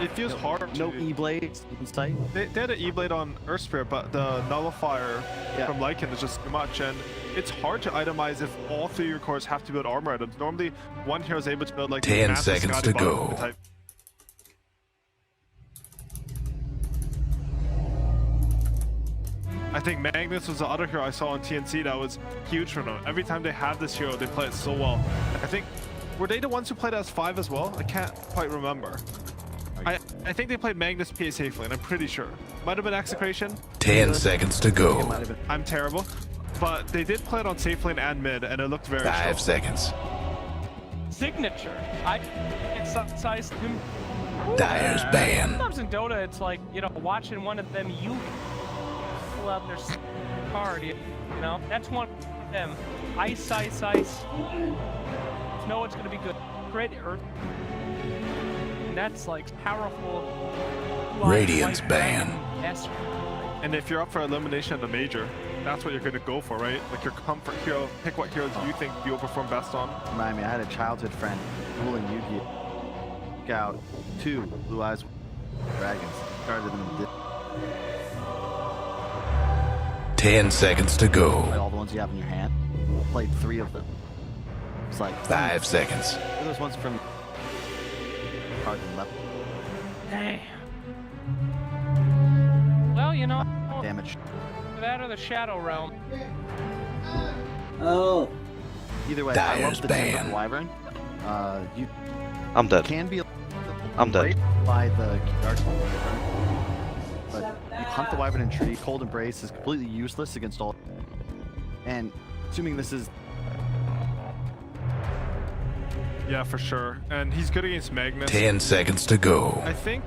it feels hard. No E-blades in sight. They had an E-blade on Earth Spirit, but the nullifier from Lycan is just too much, and it's hard to itemize if all 3 of your cores have to build armor items. Normally, one hero is able to build like 10 seconds to go. Type. I think Magnus was the other hero I saw on TNC that was huge for them. Every time they have this hero, they play it so well. I think, were they the ones who played as 5 as well? I can't quite remember. I think they played Magnus PA safely, and I'm pretty sure. Might have been Execration. 10 seconds to go. I'm terrible. But they did play it on safe lane and mid, and it looked very 5 strong. seconds. Signature. I sized him. Dire's ban. Sometimes in Dota, it's like, you know, watching one of them you pull out their card, you know? That's one of them. Ice. Know it's gonna be good. Crit Earth. And that's like powerful. Radiance ban. And if you're up for elimination of the major, that's what you're going to go for, right? Like your comfort hero, pick what heroes you think you'll perform best on. Remind me, I had a childhood friend ruling Yu-Gi-Oh! Out 2 Blue Eyes Dragons. Started them in 10 seconds to go. All the ones you have in your hand. Played 3 of them. It's like 5 seconds. Those ones from card left. Damn. Well, you know, Damage. that or the Shadow Realm. Oh. Either way, Dire's I love the team of Wyvern. You I'm dead. can be I'm dead. by the Dark Wyvern, but you hunt the Wyvern in tree. Cold Embrace is completely useless against all. And assuming this is Yeah, for sure. And he's good against Magnus. 10 seconds to go. I think...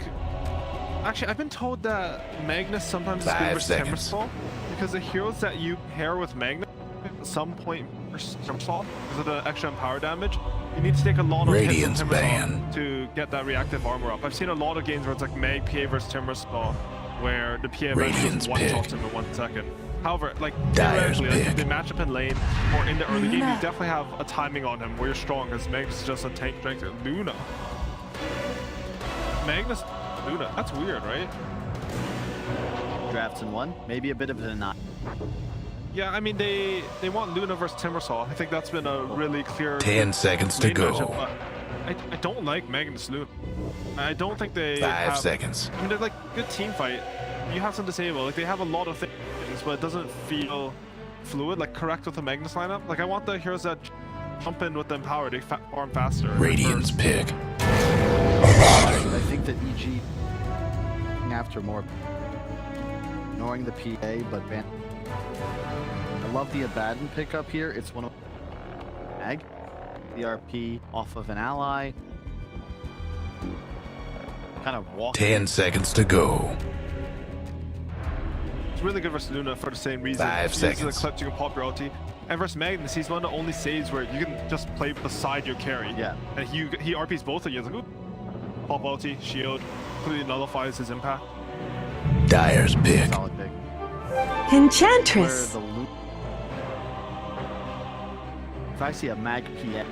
Actually, I've been told that Magnus sometimes is 5 good versus seconds. Timbersaw, because the heroes that you pair with Magnus at some point versus Timbersaw, because of the extra power damage, you need to take a lot of Radiance hits with ban. Timbersaw to get that reactive armor up. I've seen a lot of games where it's like Mag PA versus Timbersaw, where the PA Radiance just one-shots pick. him in 1 second. However, like, Dire's theoretically, like, if pick. they match up in lane or in the early game, you definitely have a timing on him where you're strong, because Magnus is just a tank strength. Luna. Magnus, Luna. That's weird, right? drafts in 1. Maybe a bit of a not. Yeah, I mean, they want Luna versus Timbersaw. I think that's been a really clear 10 seconds to main go. matchup, but I don't like Magnus Luna. I don't think they 5 have, seconds. I mean, they're like good team fight. You have some disable. Like, they have a lot of things, but it doesn't feel fluid, like correct with the Magnus lineup. Like, I want the heroes that jump in with the empower. They farm faster. Radiance pick. I think that EG after more ignoring the PA, but I love the Abaddon pickup here. It's one of Mag, the RP off of an ally. Kind of walk. 10 seconds to go. It's really good versus Luna for the same reason. 5 He seconds. uses the clip, you can pop your ulti. And versus Magnus, he's one of the only saves where you can just play beside your carry. Yeah. And he RPs both of you. It's like, oop, pop ulti, shield, completely nullifies his impact. Dire's pick. Solid pick. Enchantress. Where the if I see a Mag PA,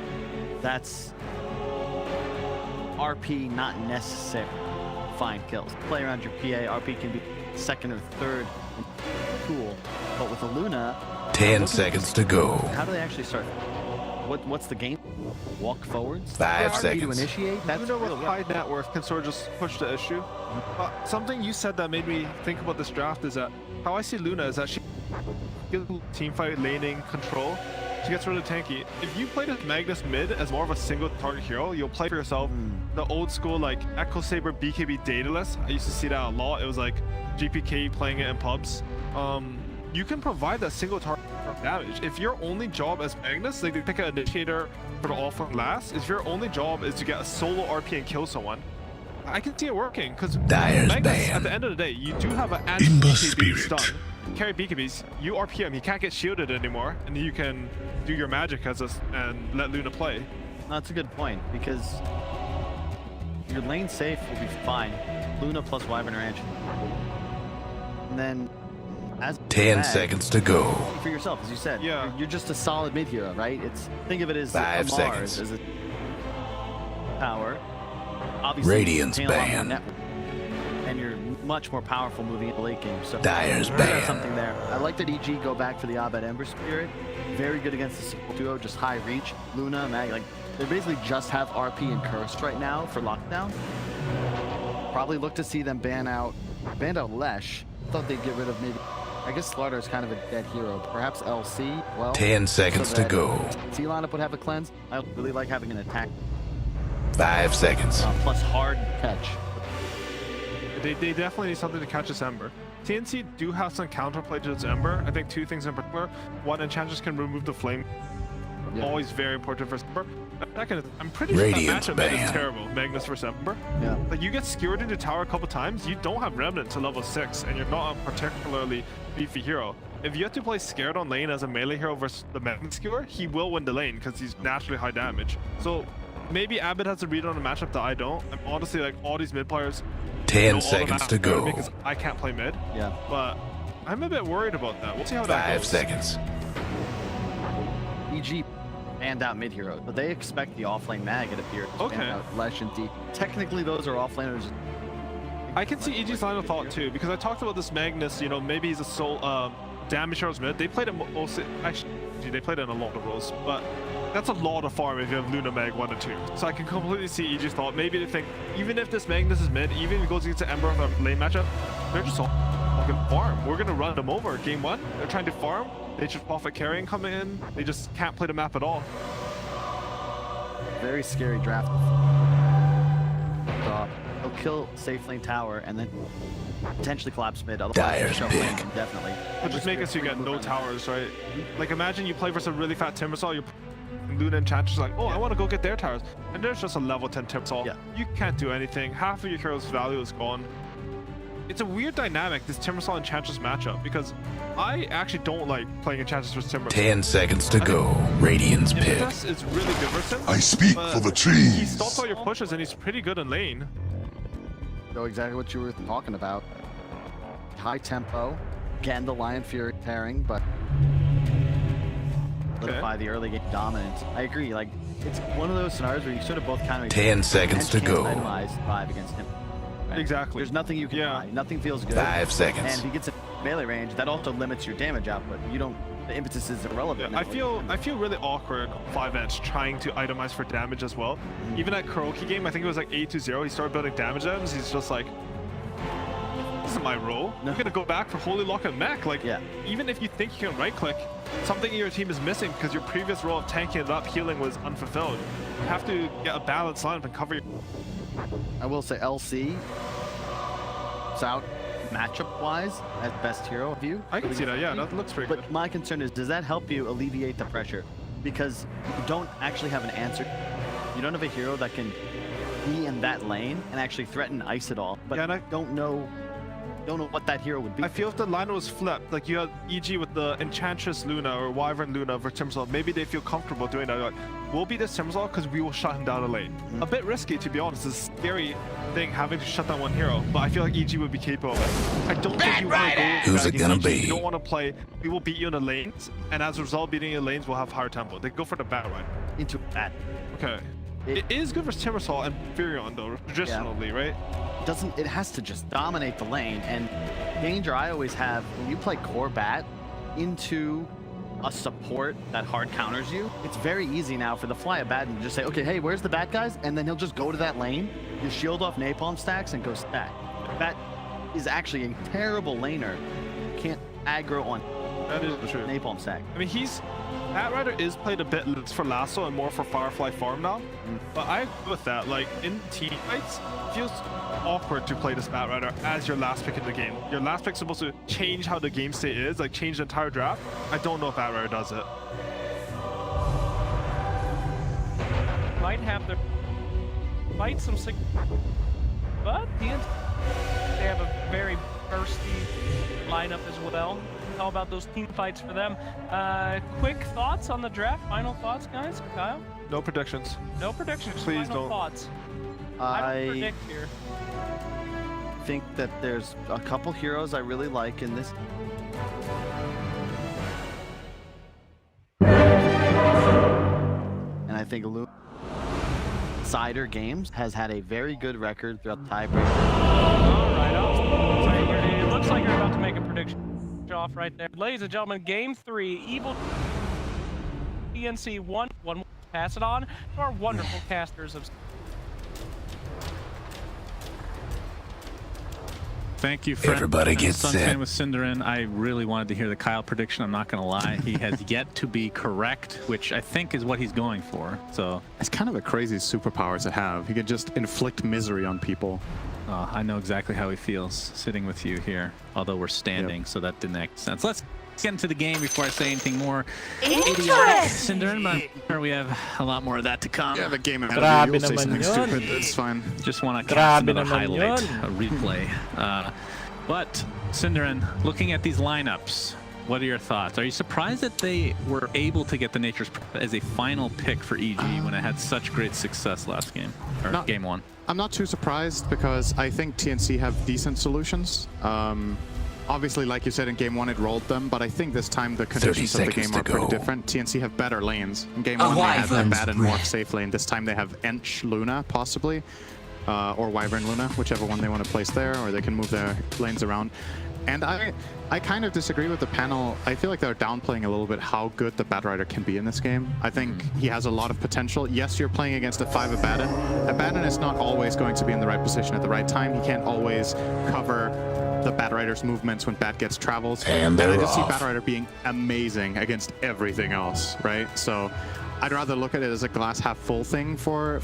that's RP not necessary. Find kills. Play around your PA. RP can be second or third. Cool. But with a Luna, 10 seconds to go. how do they actually start? What's the game? Walk forwards? 5 RP to seconds. initiate? That's Luna with real high net worth can sort of just push the issue. Something you said that made me think about this draft is that how I see Luna is that she gives team fight laning control. She gets really tanky. If you play this Magnus mid as more of a single target hero, you'll play for yourself the old school like Echo Saber BKB Daedalus. I used to see that a lot. It was like GPK playing it in pubs. You can provide that single target damage. If your only job as Magnus, like they pick an initiator for the off and last, if your only job is to get a solo RP and kill someone, I can see it working, because Dire's Magnus, ban. at the end of the day, you do have an Imba anti-BKB spirit. stun. Carry BKBs, you RP him, he can't get shielded anymore, and you can do your magic as and let Luna play. That's a good point, because your lane safe will be fine. Luna plus Wyvern Ranch. And then as 10 Mag, seconds to go. for yourself, as you said. Yeah. You're just a solid mid hero, right? Think of it as 5 a Mars, seconds. as a power. obviously Radiant's paying a lot more banned. network, and you're much more powerful moving into late game. So Dyer's there's banned. something there. I like that EG go back for the Abed Ember Spirit. Very good against the support duo, just high reach. Luna, Mag, like they basically just have RP and Cursed right now for lockdown. Probably look to see them ban out Lesh. Thought they'd get rid of maybe. I guess Slaughter is kind of a dead hero. Perhaps LC. Well, 10 seconds to go. C lineup would have a cleanse. I really like having an attack 5 seconds. plus hard catch. They definitely need something to catch this Ember. TNC do have some counterplay to this Ember. I think two things in particular. One, Enchantress can remove the flame. Yeah. Always very important for Ember. Second, I'm pretty sure Radiant's that matchup is banned. terrible. Magnus versus Ember. Yeah. Like you get skewered into tower a couple times, you don't have Remnant to level 6, and you're not a particularly beefy hero. If you have to play scared on lane as a melee hero versus the Magnus skewer, he will win the lane because he's naturally high damage. So maybe Abed has a read on a matchup that I don't. I'm honestly like all these mid players. 10 seconds to go. Because I can't play mid. Yeah. But I'm a bit worried about that. We'll see how that 5 goes. seconds. EG banned out mid hero, but they expect the offlane mag, it appears. Okay. Ban out Lesh and D. Technically, those are offlaners. I can see EG's line of thought too, because I talked about this Magnus, you know, maybe he's a soul damage heroes mid. They played it mostly, actually, they played it in a lot of roles, but that's a lot of farm if you have Luna Mag 1 and 2. So I can completely see EG's thought. Maybe they think, even if this Magnus is mid, even if he goes against the Ember of the lane matchup, they're just all fucking farm. We're gonna run them over. Game 1, they're trying to farm. They just profit carrying coming in. They just can't play the map at all. Very scary draft. He'll kill safe lane tower and then potentially collapse mid. Otherwise, Dyer's shove pick. lane indefinitely. But just make it so you get no towers, right? Like imagine you play versus a really fat Timbersaw, you're Luna Enchantress like, oh, I want to go get their towers. And there's just a level 10 Timbersaw. Yeah. You can't do anything. Half of your hero's value is gone. It's a weird dynamic, this Timbersaw Enchantress matchup, because I actually don't like playing Enchantress versus Timbersaw. 10 seconds to go. Radiant's pick. Impetus is really good versus him. I speak but for the He trees. stops all your pushes and he's pretty good in lane. So exactly what you were talking about. High tempo. Again, the Lion Fury tearing, but solidify the early game dominance. I agree. Like it's one of those scenarios where you sort of both kind of 10 seconds to go. Itemize 5 against him. Right? Exactly. There's nothing you can Yeah. buy. Nothing feels good. 5 seconds. And if he gets in melee range, that also limits your damage output. You don't. The impetus is irrelevant. Yeah, now. I feel really awkward on 5-edge trying to itemize for damage as well. Even at Kuroki game, I think it was like 8-0, he started building damage items. He's just like, this isn't my role. No. I'm gonna go back for Holy Lock and Mech. Like, Yeah. even if you think you can right click, something in your team is missing because your previous role of tanking it up, healing was unfulfilled. You have to get a balanced lineup and cover your... I will say LC. It's out matchup wise as best hero of you. I can see that, yeah, that looks pretty good. But my concern is, does that help you alleviate the pressure? Because you don't actually have an answer. You don't have a hero that can be in that lane and actually threaten ice at all. But Yeah, and I- don't know what that hero would be. I feel if the line was flipped, like you had EG with the Enchantress Luna or Wyvern Luna versus Timbersaw, maybe they feel comfortable doing that. Like, we'll beat this Timbersaw because we will shut him down a lane. A bit risky, to be honest. It's a scary thing having to shut down one hero, but I feel like EG would be capable of it. I don't think you want to go Who's it against gonna EG. be? You don't want to play, we will beat you in the lanes, and as a result, beating your lanes will have higher tempo. They go for the bat right. into that. Okay. It is good versus Timbersaw and Furion though, traditionally, right? It has to just dominate the lane. And danger I always have when you play core bat into a support that hard counters you, it's very easy now for the fly a bat and just say, okay, hey, where's the bat guys? And then he'll just go to that lane, you shield off napalm stacks and go stack. That is actually a terrible laner. Can't aggro on That is true. napalm stack. I mean, Bat Rider is played a bit less for Lasso and more for Firefly farm now. But I agree with that. Like, in team fights, it feels awkward to play this Bat Rider as your last pick in the game. Your last pick's supposed to change how the game state is, like change the entire draft. I don't know if Bat Rider does it. Might have to fight some sick, but TNC, they have a very bursty lineup as well. How about those team fights for them? Quick thoughts on the draft? Final thoughts, guys? Kyle? No predictions. No predictions. Please Final don't. thoughts. I don't I predict here. think that there's a couple heroes I really like in this. And I think Insider Games has had a very good record throughout the tiebreak. All right, it looks like you're about to make a prediction off right there. Ladies and gentlemen, game 3, Evil TNC 1. Pass it on to our wonderful casters of... Thank you, friend. Everybody gets Sunshine set. with Cinderin. I really wanted to hear the Kyle prediction. I'm not going to lie. He has yet to be correct, which I think is what he's going for. So It's kind of a crazy superpower to have. He can just inflict misery on people. I know exactly how he feels sitting with you here, although we're standing, so that didn't make sense. Let's get into the game before I say anything more idiotic, Cinderin, but I'm sure we have a lot more of that to come. You have a game ahead of you. You'll say something stupid. It's fine. Just want to cast another highlight, a replay. But Cinderin, looking at these lineups, what are your thoughts? Are you surprised that they were able to get the Nature's as a final pick for EG when it had such great success last game, or game 1? I'm not too surprised because I think TNC have decent solutions. Obviously, like you said, in game 1 it rolled them, but I think this time the conditions of the game are pretty different. TNC have better lanes. In game 1 they had the bad and Morph safe lane. This time they have Ench Luna, possibly, or Wyvern Luna, whichever one they want to place there, or they can move their lanes around. And I kind of disagree with the panel. I feel like they're downplaying a little bit how good the Batrider can be in this game. I think he has a lot of potential. Yes, you're playing against a 5 Abaddon. Abaddon is not always going to be in the right position at the right time. He can't always cover the Batrider's movements when Bat gets travels. And I just see Batrider being amazing against everything else, right? So I'd rather look at it as a glass half full thing for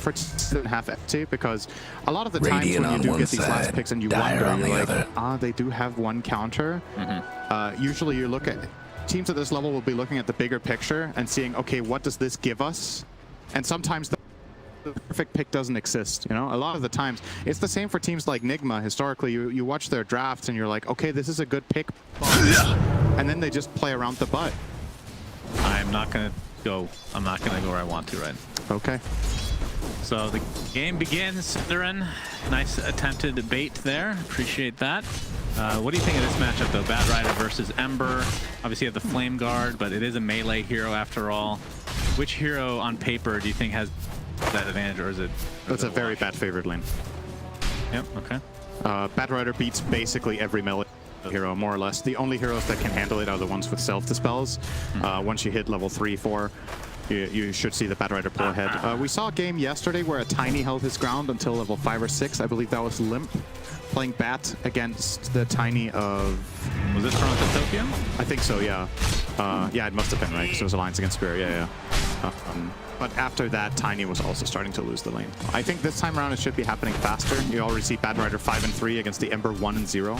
than half empty, because a lot of the times when you do get these last picks and you wonder, you're like, they do have one counter. Usually you look at teams at this level will be looking at the bigger picture and seeing, okay, what does this give us? And sometimes the perfect pick doesn't exist, you know? A lot of the times. It's the same for teams like Nigma. Historically, you watch their drafts and you're like, okay, this is a good pick, and then they just play around the butt. I'm not going to go where I want to, right? Okay. So the game begins, Cinderin. Nice attempted bait there. Appreciate that. What do you think of this matchup, though? Batrider versus Ember. Obviously, you have the Flame Guard, but it is a melee hero after all. Which hero on paper do you think has that advantage, or is it? That's a very bad favorite lane. Yep, okay. Batrider beats basically every melee hero, more or less. The only heroes that can handle it are the ones with self-dispels. Once you hit level 3, 4, you should see the Batrider pull ahead. We saw a game yesterday where a Tiny held his ground until level 5 or 6. I believe that was Limp playing Bat against the Tiny of... Was this Toronto Tokyo? I think so, yeah. Yeah, it must have been, right? Because it was Alliance Against Spirit, yeah. But after that, Tiny was also starting to lose the lane. I think this time around it should be happening faster. You already see Batrider 5 and 3 against the Ember 1 and 0.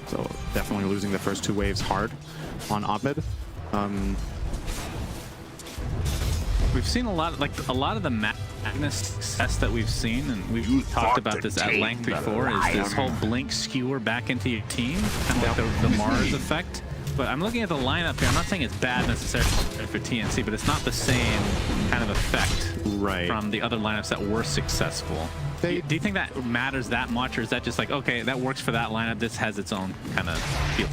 So definitely losing the first 2 waves hard on Abed. We've seen a lot of the Magnus success that we've seen, and we've talked about this at length before, is this whole blink skewer back into your team, kind of like the Mars effect. But I'm looking at the lineup here. I'm not saying it's bad necessarily for TNC, but it's not the same kind of effect from the other lineups that were successful. Do you think that matters that much, or is that just like, okay, that works for that lineup, this has its own kind of feel?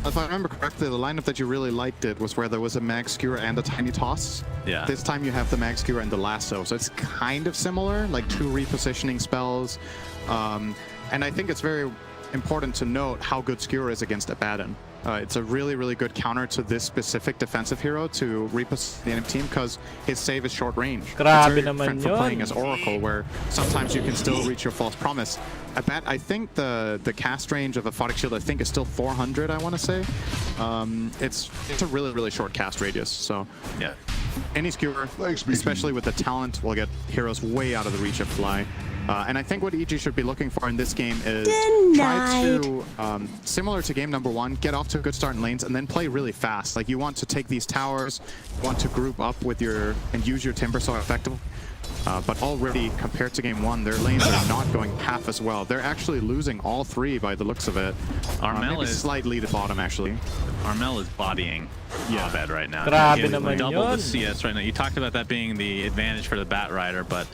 If I remember correctly, the lineup that you really liked it was where there was a Mag Skewer and a Tiny Toss. Yeah. This time you have the Mag Skewer and the Lasso, so it's kind of similar, like 2 repositioning spells. And I think it's very important to note how good Skewer is against Abaddon. It's a really, really good counter to this specific defensive hero to reposition the enemy team, because his save is short range. It's very different for playing as Oracle, where sometimes you can still reach your false promise. I think the cast range of a Aphotic Shield, I think, is still 400, I want to say. It's a really, really short cast radius, so yeah. Any Skewer, especially with the talent, will get heroes way out of the reach of Fly. And I think what EG should be looking for in this game is try to, similar to game number 1, get off to a good start in lanes and then play really fast. Like, you want to take these towers, you want to group up with and use your Timber so effectively. But already, compared to game 1, their lanes are not going half as well. They're actually losing all 3 by the looks of it. Armel is slight lead at bottom, actually. Armel is bodying Abed right now. Double the CS right now. You talked about that being the advantage for the Batrider, but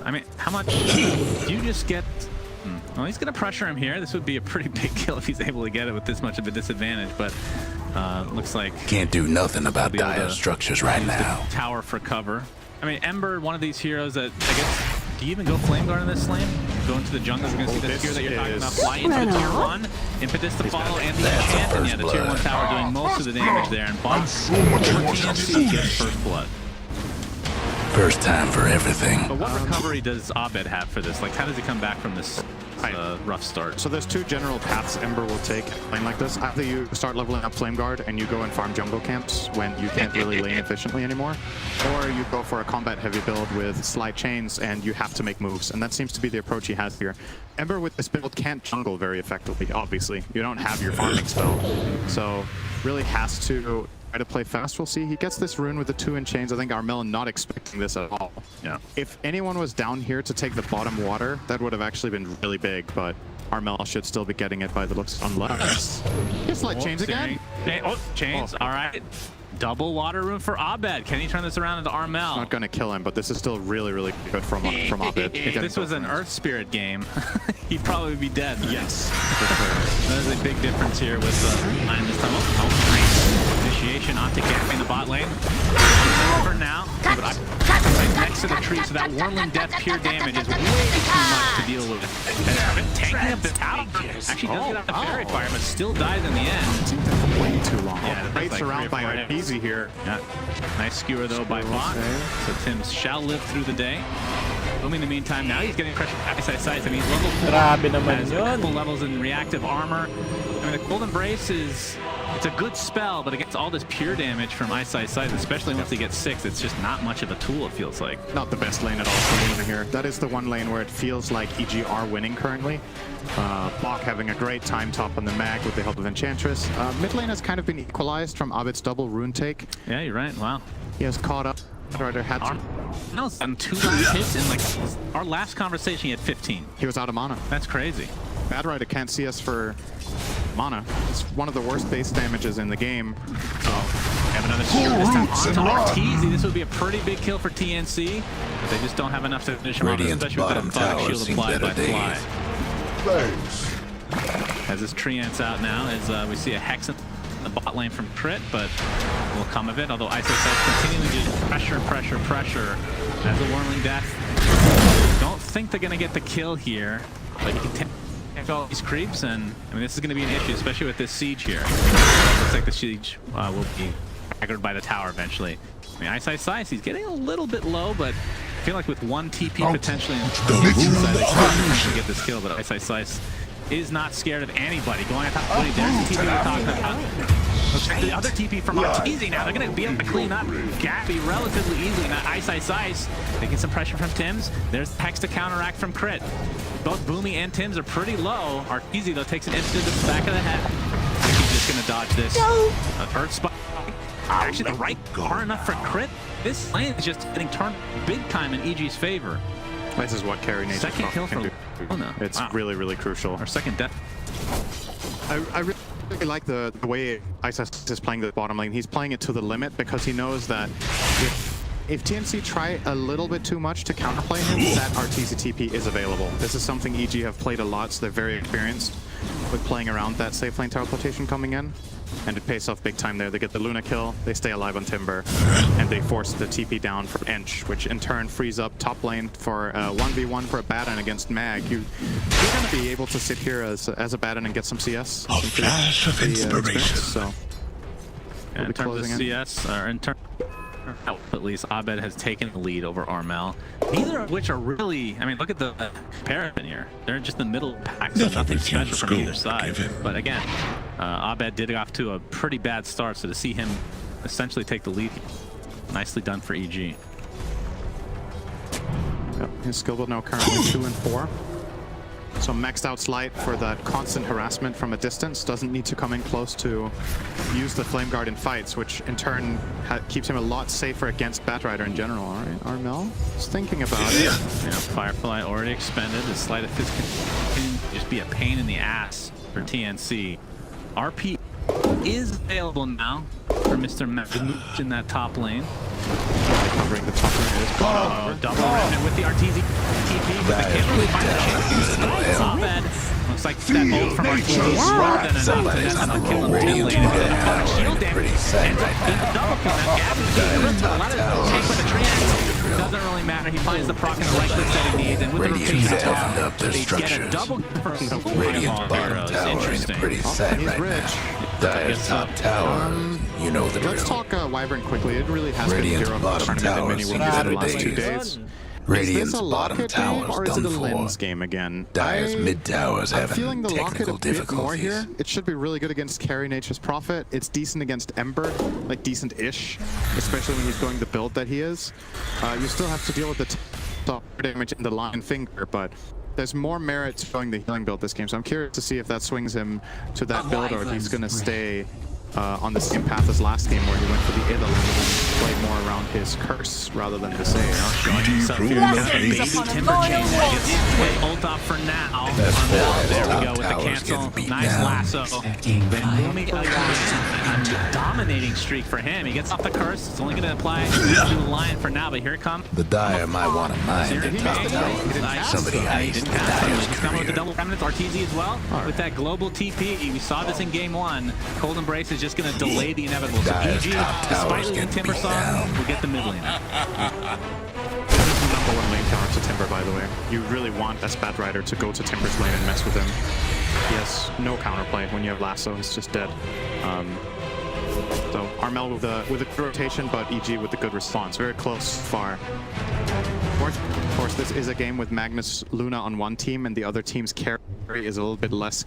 I mean, how much do you just get? Well, he's going to pressure him here. This would be a pretty big kill if he's able to get it with this much of a disadvantage, but looks like... Can't do nothing about dire structures right now. Tower for cover. I mean, Ember, one of these heroes that, I guess, do you even go Flame Guard in this lane? Go into the jungle against the this gear that you're talking about. is- Fly into the tier 1, impetus to follow, and the enchant. And yeah, the tier 1 tower doing most of the damage there. And bottom TNC gets first blood. First time for everything. But what recovery does Abed have for this? Like, how does he come back from this rough start? So there's two general paths Ember will take lane like this. Either you start leveling up Flame Guard and you go and farm jungle camps when you can't really lane efficiently anymore, or you go for a combat heavy build with slide chains and you have to make moves, and that seems to be the approach he has here. Ember with this build can't jungle very effectively, obviously. You don't have your farming spell, so really has to try to play fast. We'll see. He gets this rune with the 2 in chains. I think Armel not expecting this at all. Yeah. If anyone was down here to take the bottom water, that would have actually been really big, but Armel should still be getting it by the looks, unless it's like chains again. Oh, chains. All right. Double water room for Abed. Can he turn this around into Armel? Not gonna kill him, but this is still really, really good from Abed. If this was an Earth Spirit game, he'd probably be dead. Yes. That is a big difference here with line this time. Oh, nice. Initiation onto Gap in the bot lane. Over now. But right next to the tree, so that Warling Death pure damage is way too much to deal with. And tanking up the tower. Actually does get out the fairy fire, but still dies in the end. Seemed to take way too long. Yeah, Right like surround by 3 or 4 hits. Easy here. Yeah. Nice skewer though by Bot. So Tims shall live through the day. Booming in the meantime, now he's getting pressure at size. I mean, he's level 4. Grabe naman Has yun. full levels in reactive armor. I mean, the Cold Embrace is, it's a good spell, but against all this pure damage from Eyesight Sight, especially once he gets 6, it's just not much of a tool, it feels like. Not the best lane at all for Luna here. That is the one lane where it feels like EG are winning currently. Bach having a great time top on the mag with the help of Enchantress. Mid lane has kind of been equalized from Abed's double rune take. Yeah, you're right. Wow. He has caught up. Rider had to. No, and 2 last hits in like our last conversation, he had 15. He was out of mana. That's crazy. Bad Rider can't see us for mana. It's one of the worst base damages in the game. Oh, have another skewer this time onto Arteezy. This would be a pretty big kill for TNC, but they just don't have enough to finish him off, Radiant's especially with bottom that Fog tower Shield seen applied by better Fly. days. As this Treants out now, as we see a Hex in the bot lane from Crit, but will come of it, although ISS continuing to pressure as a Warling Death. Don't think they're going to get the kill here, but you can take all these creeps, and I mean, this is going to be an issue, especially with this siege here. Looks like the siege will be staggered by the tower eventually. I mean, Ice, he's getting a little bit low, but I feel like with 1 TP potentially inside, they can get this kill, but Ice is not scared of anybody. Going atop 20, there's the TP we're talking about. The other TP from Arteezy now. They're going to be able to clean up Gappy relatively easily. Now Ice. Taking some pressure from Tims. There's Hex to counteract from Crit. Both Boomy and Tims are pretty low. Arteezy, though, takes an instant to the back of the head. He's just going to dodge this. Earth Spot. Actually, the right far enough for Crit. This lane is just getting turned big time in EG's favor. This is what carry nature Second kill can for do. Luna. It's Wow. really, really crucial. Our second death. I really like the way Isis is playing the bottom lane. He's playing it to the limit because he knows that if TNC try a little bit too much to counterplay him, that Arteezy TP is available. This is something EG have played a lot, so they're very experienced with playing around that safe lane teleportation coming in. And it pays off big time there. They get the Luna kill, they stay alive on Timber, and they force the TP down for Ench, which in turn frees up top lane for 1v1 for a Baton against Mag. You're going to be able to sit here as a Baton and get some CS. A flash of inspiration. So, in terms of CS, or in terms at least, Abed has taken the lead over Armel. Neither of which are really, I mean, look at the comparison here. They're just in the middle pack, so nothing special from either side. But again, Abed did off to a pretty bad start, so to see him essentially take the lead, nicely done for EG. Yep, his skill build now currently 2 and 4. So maxed out Slight for that constant harassment from a distance. Doesn't need to come in close to use the Flame Guard in fights, which in turn keeps him a lot safer against Batrider in general. All right, Armel is thinking about it. Yeah, Firefly already expended. The Sleight of Fist can just be a pain in the ass for TNC. RP is available now for Mr. Magnus in that top lane. Covering the top lane. Double remnant with the Arteezy TP, but they can't really find the chance. Abed looks like that ult from our team is more than enough to net the kill in the mid lane. Shield damage ends up being a double kill. Now Gavin's getting ripped, but a lot of take by the Treant. Doesn't really matter. He finds the proc and the right click that he needs, and with the rotation top, they get a double for Radiant's bottom tower is Interesting. pretty sad He's right rich. now. Dire's top tower, you know the Let's drill. talk Wyvern quickly. It really has Radiant's been a hero bottom tournament in many tower ways seems in the last for 2 days. days. Radiant's Is this a bottom Locket game, tower or is is it done a for. Lens game again? Dire's mid tower is I'm having feeling the Locket a technical bit more here. difficulties. It should be really good against Carry Nature's Prophet. It's decent against Ember, like decent-ish, especially when he's going the build that he is. You still have to deal with the top damage in the Lion Finger, but there's more merit to going the healing build this game, so I'm curious to see if that swings him to that build or if he's going to stay on the same path as last game where he went for the Idol and played more around his curse rather than the Sage. Ult off for now. There we go with the cancel. Nice lasso. Booming a dominating streak for him. He gets off the curse. It's only going to apply to the Lion for now, but here it comes. The Dire might want to mind the top tower. Somebody iced the Dire's He's coming with the career. double remnants, RTZ as well. With that global TP, we saw this in game 1. Cold Embrace is just going to delay the inevitable. So Dire's EG, top tower's despite losing getting Timber beat Song, down. will get the mid lane. This is the #1 lane counter to Timber, by the way. You really want a Spat Rider to go to Timber's lane and mess with him. He has no counterplay when you have Lasso. He's just dead. So Armel with a good rotation, but EG with the good response. Very close, far. Of course, this is a game with Magnus Luna on one team, and the other team's carry is a little bit less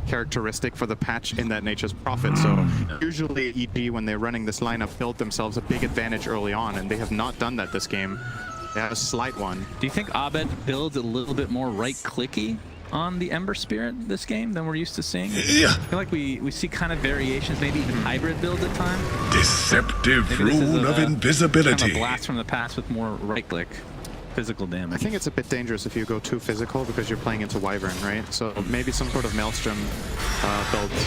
characteristic for the patch in that Nature's Prophet. So usually EG, when they're running this lineup, build themselves a big advantage early on, and they have not done that this game. They have a slight one. Do you think Abed builds a little bit more right-clicky on the Ember Spirit this game than we're used to seeing? I feel like we see kind of variations, maybe even hybrid builds at times. Deceptive Maybe this is rune of kind of invisibility. a blast from the past with more right-click physical damage. I think it's a bit dangerous if you go too physical because you're playing into Wyvern, right? So maybe some sort of Maelstrom build is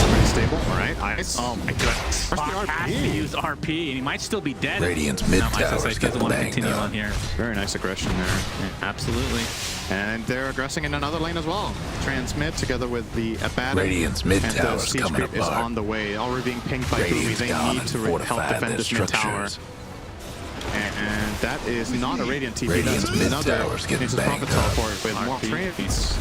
pretty stable. All right, Ice. Oh my goodness. Where's the Has to RP? use RP, and he might still be dead. Radiant's mid No, tower's doesn't getting want to banged continue up. on here. Very nice aggression there. Yeah, absolutely. And they're aggressing in another lane as well. Transmit together with the Abaddon. Radiant's mid and the tower's siege coming creep is apart. on the way. Already being pinged by Boomy. Radiant's They gone need and to help fortified defend their this mid tower. structures. And that is not a Radiant TP. Radiant's That's mid another tower's getting Nature's banged Prophet up. teleport with more trains.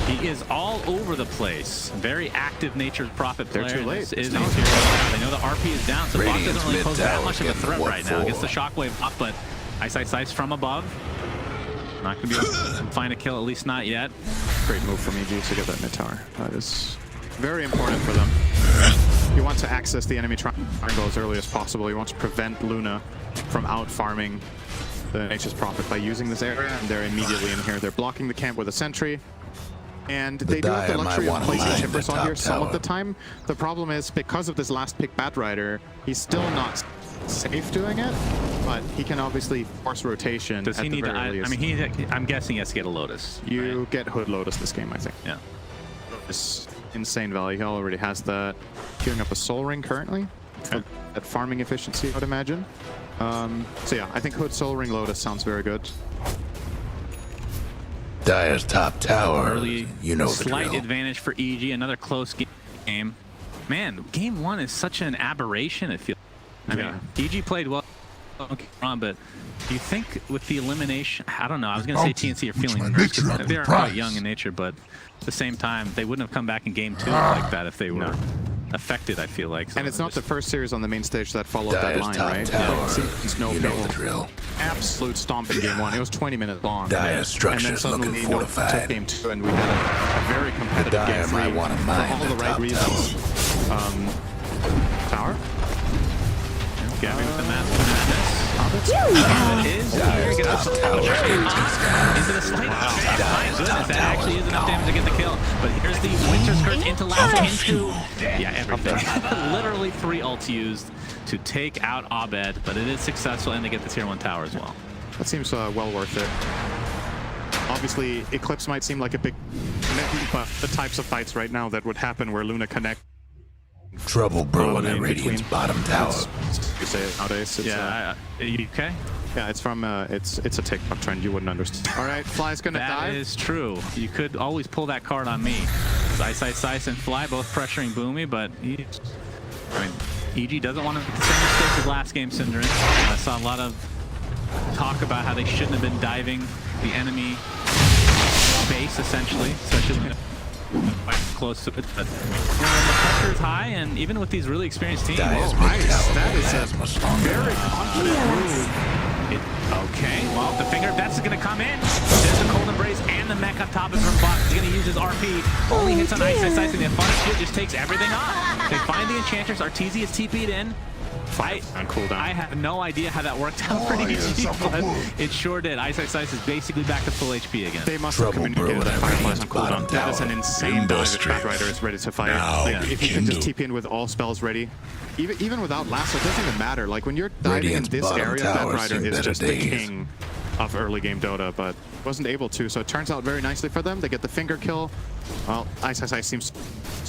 He is all over the place. Very active Nature's Prophet player. They're too late. This is It's a now tier 1. They know the RP is down, so Bach Radiant's doesn't really mid pose that tower's much of a getting threat what right now. for? Gets the shockwave up, but Ice from above. Not going to be able to find a kill, at least not yet. Great move from EG to get that mid tower. That is very important for them. You want to access the enemy triangle as early as possible. You want to prevent Luna from out-farming the Nature's Prophet by using this area, and they're immediately in here. They're blocking the camp with a sentry. And they do have the Dire might luxury of wanna placing line Timbers the on here top some of the tower. time. The problem is, because of this last pick Bat Rider, he's still not safe doing it, but he can obviously force rotation. Does at he the need to? very I earliest. mean, I'm guessing he has to get a Lotus. You right? get Hood Lotus this game, I think. Yeah. It's insane value. He already has that. Queuing up a Soul Ring currently. Okay. At farming efficiency, I would imagine. So yeah, I think Hood Soul Ring Lotus sounds very good. Dire's top tower, Early, you know the slight drill. advantage for EG. Another close game. Man, game 1 is such an aberration. It feels. I mean, EG played well, don't get me wrong, but do you think with the elimination, I don't know. I was going to say TNC are feeling nervous because they're quite young in nature, but at the same time, they wouldn't have come back in game 2 like that if they were affected. I feel like. So And it's not the first series on the main stage that followed Dire's that line, top right? tower, It's no you know people. the drill. Absolute stomp in game 1. It was 20 minutes long. Dire's and then structure's suddenly looking took fortified. game 2, and we had a very competitive Dire game might 3 wanna for mine all the the right top reasons. Tower? Gabby with the massive madness. Eureka! It is here. Get up into the slight. My goodness, that actually is enough damage to get the kill. But here's the Winter Scourge into last into everything. Literally 3 ults used to take out Abed, but it is successful, and they get the tier 1 tower as well. That seems well worth it. Obviously, Eclipse might seem like a big commitment, but the types of fights right now that would happen where Luna connect. Trouble brewing in at Radiant's between. bottom tower. You say it nowadays. It's, Yeah, are you okay? Yeah, it's from it's a TikTok trend. You wouldn't understand. All right, Fly's gonna That dive. is true. You could always pull that card on me. Ice, and Fly both pressuring Boomy, but EG doesn't want to make the same mistakes as last game, Synderen. I saw a lot of talk about how they shouldn't have been diving the enemy base, essentially, especially quite close to it. But when the pressure is high, and even with these really experienced teams, Dyer's nice. mid-tower That is has a much longer. very confident move. Okay, well, the finger, that's going to come in. There's the cold embrace and the mech on top of her box. He's going to use his RP. Only hits on Ice, and the Phonic Shield just takes everything off. They find the Enchantress. Arteezy is TP'd in. On cooldown. I have no idea how that worked out for EG, but it sure did. Ice is basically back to full HP again. They must have communicated that Fireflies on Bottom cooldown. That is an tower. insane dive if Industries. Batrider is ready to fight. Now Like, if you can just kindled. TP in with all spells ready, even without lasso, it doesn't even matter. Like when you're diving Radiant's in this bottom area, tower Batrider seen is better just days. the king of early game Dota, but wasn't able to. So it turns out very nicely for them. They get the finger kill. Well, Ice seems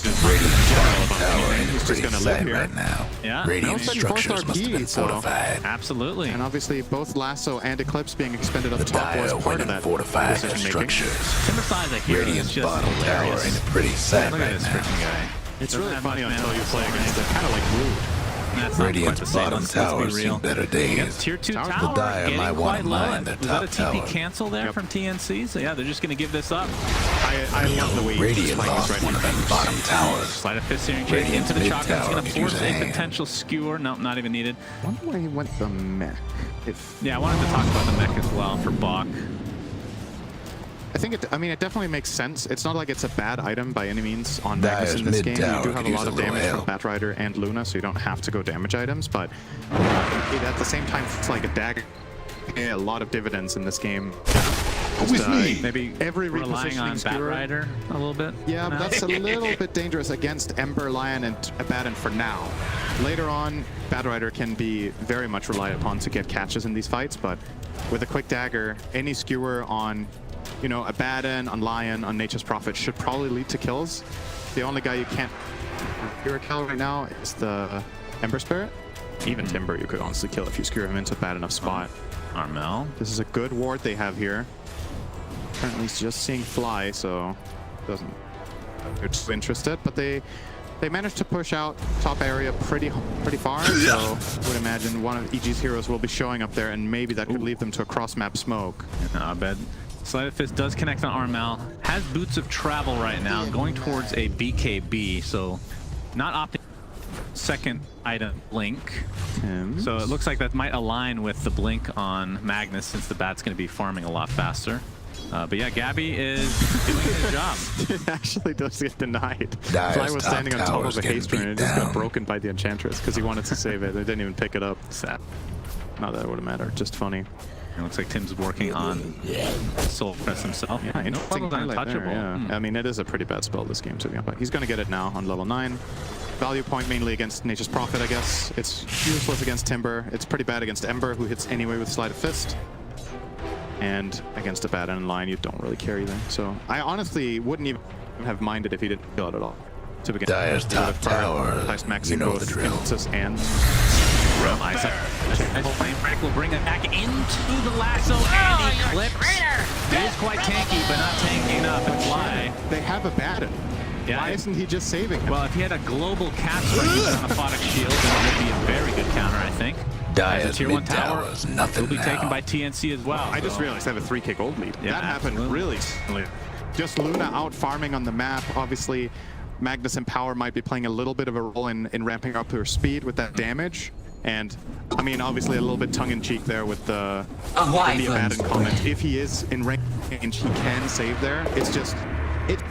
Radiant's bottom tower in He's a just pretty gonna live sad here. right now. Yeah. Radiant Now it's structures must have been so- fortified. Absolutely. and obviously both lasso and eclipse being expended up The top was Dire part went of and that fortified their decision making. structures. Timber Size, a hero, is Radiant's just bottom tower hilarious. in a pretty sad Look at right this now. freaking guy. It's Doesn't really have funny much until mana. you play against it. Kind of like rude. That's not quite Radiant's the same. bottom Let's tower be real. seen better days. Tier 2 Tower- tower, The Dire getting might quite wanna low. mine the Was that a top TP tower. cancel there Yep. from TNC? So yeah, they're just going to give this up. I love the way Radiant Spike is lost ready. one of them bottom towers. Sleight of Fist searing chain Radiant's into the mid shotgun. It's tower going to could force use a a hand. potential skewer. Nope, not even needed. I wonder where he went the mech. If Yeah, I wanted to talk about the mech as well for Bach. I think it definitely makes sense. It's not like it's a bad item by any means on Dire's Magnus in this game. You mid-tower do have a could lot use of a little damage from help. Batrider and Luna, so you don't have to go damage items, but at the same time, it's like a dagger. A lot of dividends in this game. With me. Maybe Every relying on repositioning skewer. Batrider a little bit. Yeah, but now. that's a little bit dangerous against Ember, Lion, and Abaddon for now. Later on, Batrider can be very much relied upon to get catches in these fights, but with a quick dagger, any skewer on, you know, Abaddon, on Lion, on Nature's Prophet should probably lead to kills. The only guy you can't skewer kill right now is the Ember Spirit. Even Timber, you could honestly kill if you skewer him into a bad enough spot. Armel. This is a good ward they have here. Currently just seeing Fly, so doesn't they're too interested, but they managed to push out top area pretty far, so I would imagine one of EG's heroes will be showing up there, and maybe that could lead them to a cross-map smoke. I bet. Sleight of Fist does connect on Armel. Has Boots of Travel right now, going towards a BKB, so not opting second item Blink. Tim. So it looks like that might align with the Blink on Magnus, since the Bat's going to be farming a lot faster. But yeah, Gabby is doing his job. It actually does get denied. Dire's Fly was top standing on top tower's of a getting haste rune and it beat just got down. broken by the Enchantress because he wanted to save it. They didn't even pick it up. Sad. Not that it would have mattered, just funny. It looks like Tim's working on Soul Press himself. Yeah, interesting Level's highlight there, untouchable. yeah. I mean, it is a pretty bad spell this game, to be honest. But he's going to get it now on level 9. Value point mainly against Nature's Prophet, I guess. It's useless against Timber. It's pretty bad against Ember, who hits anyway with Sleight of Fist. And against Abaddon and Lion, you don't really care either. So I honestly wouldn't even have minded if he didn't kill it at all. To begin Dire's with. top tower, Maxing you know both the drill. Emphasis and Flame Break will bring it back into the lasso and Eclipse. It is quite tanky, but not tanky enough. And Fly. they have Abaddon. Yeah, Why isn't he just saving him? well, if he had a global cast range on a Phonic Shield, then it would be a very good counter, I think. As a Dire's tier 1 mid tower tower is nothing will be taken now. by TNC as well. I just so- realized I have a 3k gold lead. Yeah, that happened absolutely. really suddenly. Just Luna out farming on the map. Obviously, Magnus and Power might be playing a little bit of a role in ramping up her speed with that damage. And, I mean, obviously a little bit tongue-in-cheek there with the Abaddon comment. If he is in range, he can save there. It's just, it's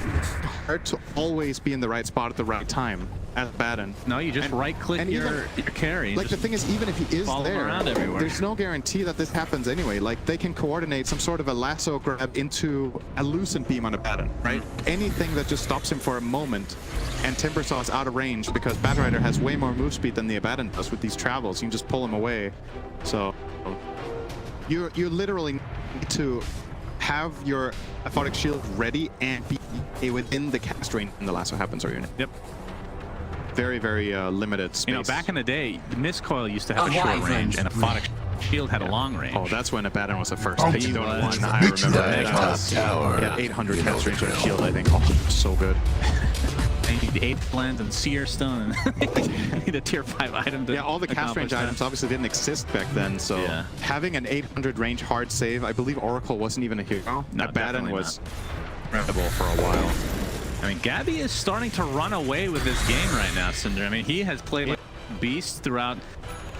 hard to always be in the right spot at the right time as Abaddon. No, you just And- right-click and your carry. Like, the thing is, even if he is follow him there, around everywhere. there's no guarantee that this happens anyway. Like, they can coordinate some sort of a lasso grab into a lucent beam on Abaddon, right? Anything that just stops him for a moment, and Timbersaw is out of range because Batrider has way more move speed than the Abaddon does with these travels. You can just pull him away. So, you literally need to have your Aphotic Shield ready and be within the cast range when the lasso happens, or unit. Yep. Very, very limited space. You know, back in the day, Mist Coil used to have a short range and a Phonic shield had a long range. Oh, that's when Abaddon was the first pick in Dota 1. I remember that. Yeah, 800 cast range on shield, I think. Oh, so good. You need the 8 blend and Seer Stone. You need a tier 5 item to all the cast range items obviously didn't exist back then, so having an 800 range hard save, I believe Oracle wasn't even a hero. No, Abaddon was incredible for a while. I mean, Gabby is starting to run away with this game right now, Cinder. I mean, he has played like a beast throughout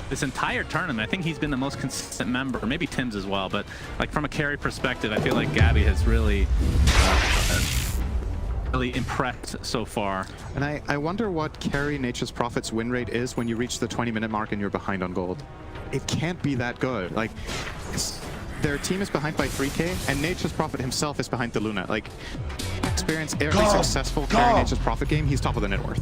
this entire tournament. I think he's been the most consistent member, maybe Tim's as well, but like from a carry perspective, I feel like Gabby has really really impressed so far. And I wonder what carry Nature's Prophet's win rate is when you reach the 20-minute mark and you're behind on gold. It can't be that good. Like, their team is behind by 3k, and Nature's Prophet himself is behind the Luna. Like, experience every successful carry Nature's Prophet game, he's top of the net worth.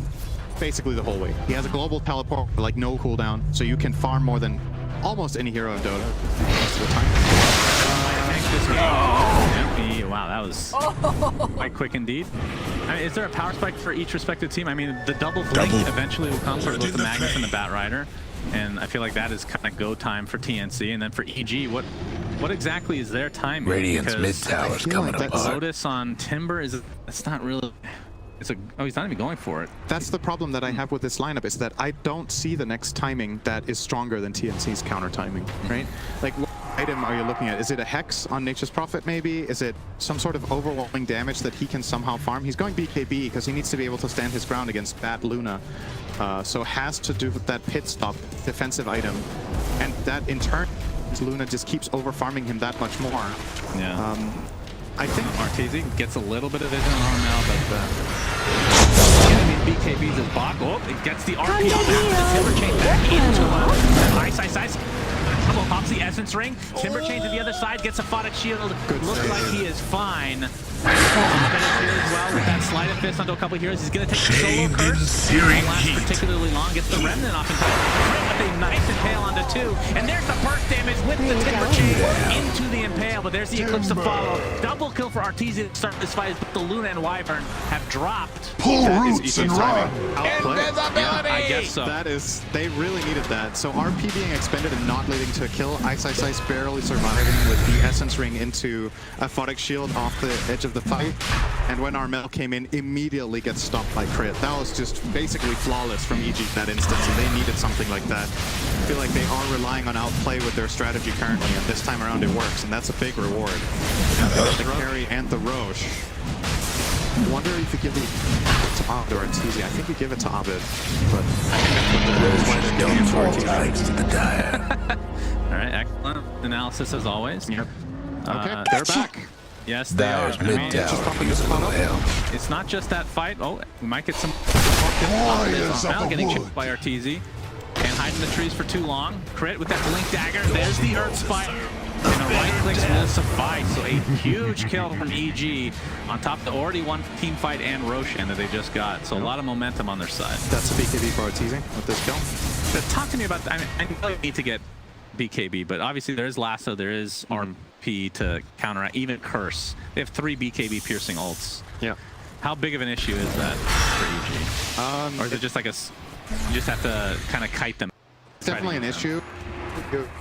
Basically the whole way. He has a global teleport, like no cooldown, so you can farm more than almost any hero in Dota most of the time. Wow, that was quite quick indeed. I mean, is there a power spike for each respective team? I mean, the double blink eventually will come for both the Magnus and the Bat Rider, and I feel like that is kind of go time for TNC. And then for EG, what exactly is their timing? Radiant's mid tower's coming like apart. Lotus on Timber it's not really. Oh, he's not even going for it. That's the problem that I have with this lineup, is that I don't see the next timing that is stronger than TNC's counter timing, right? Like, what item are you looking at? Is it a Hex on Nature's Prophet, maybe? Is it some sort of overwhelming damage that he can somehow farm? He's going BKB because he needs to be able to stand his ground against Bat Luna. So has to do that pit stop defensive item. And that, in turn, Luna just keeps over-farming him that much more. Yeah. I think Arteezy gets a little bit of vision on him now, but these BKBs is blocked. Oh, it gets the RP off after the Timber Chain back into ice. Double pops the Essence Ring. Timber Chain to the other side, gets a Photic Shield. Looks like he is fine. Here as well with that Sleight of Fist onto a couple of heroes. He's going to take the solo curse. Won't last particularly long. Gets the Remnant off in time. With a nice Impale onto 2. And there's the burst damage with the Timber Chain into the Impale. But there's the Eclipse to follow. Double kill for Arteezy to start this fight. But the Luna and Wyvern have dropped. Pull roots and run. Yeah, I guess so. that is, they really needed that. So RP being expended and not leading to a kill. Ice barely surviving with the Essence Ring into a Photic Shield off the edge of the fight. And when Armel came in, immediately gets stopped by crit. That was just basically flawless from EG in that instance, and they needed something like that. I feel like they are relying on outplay with their strategy currently, and this time around it works, and that's a big reward. The carry and the Roche. I wonder if you give it to Abed or Arteezy. I think you give it to Abed, but I think that's what the Thanks to the dire. All right, excellent analysis as always. Yep. Okay, they're back. Yes, they are. Dire's mid tower needs a little help. It's not just that fight. Oh, we might get some more kills. Now getting chipped by Arteezy. Can't hide in the trees for too long. Crit with that Blink Dagger. There's the Earth Spike. And a right click will suffice. So a huge kill from EG on top of the already one team fight and Roshan that they just got. So a lot of momentum on their side. That's a BKB for Arteezy with this kill. But talk to me about that. I mean, I know you need to get BKB, but obviously there is Lasso, there is RP to counteract, even Curse. They have 3 BKB piercing ults. Yeah. How big of an issue is that for EG? Or is it just like you just have to kind of kite them? It's definitely an issue.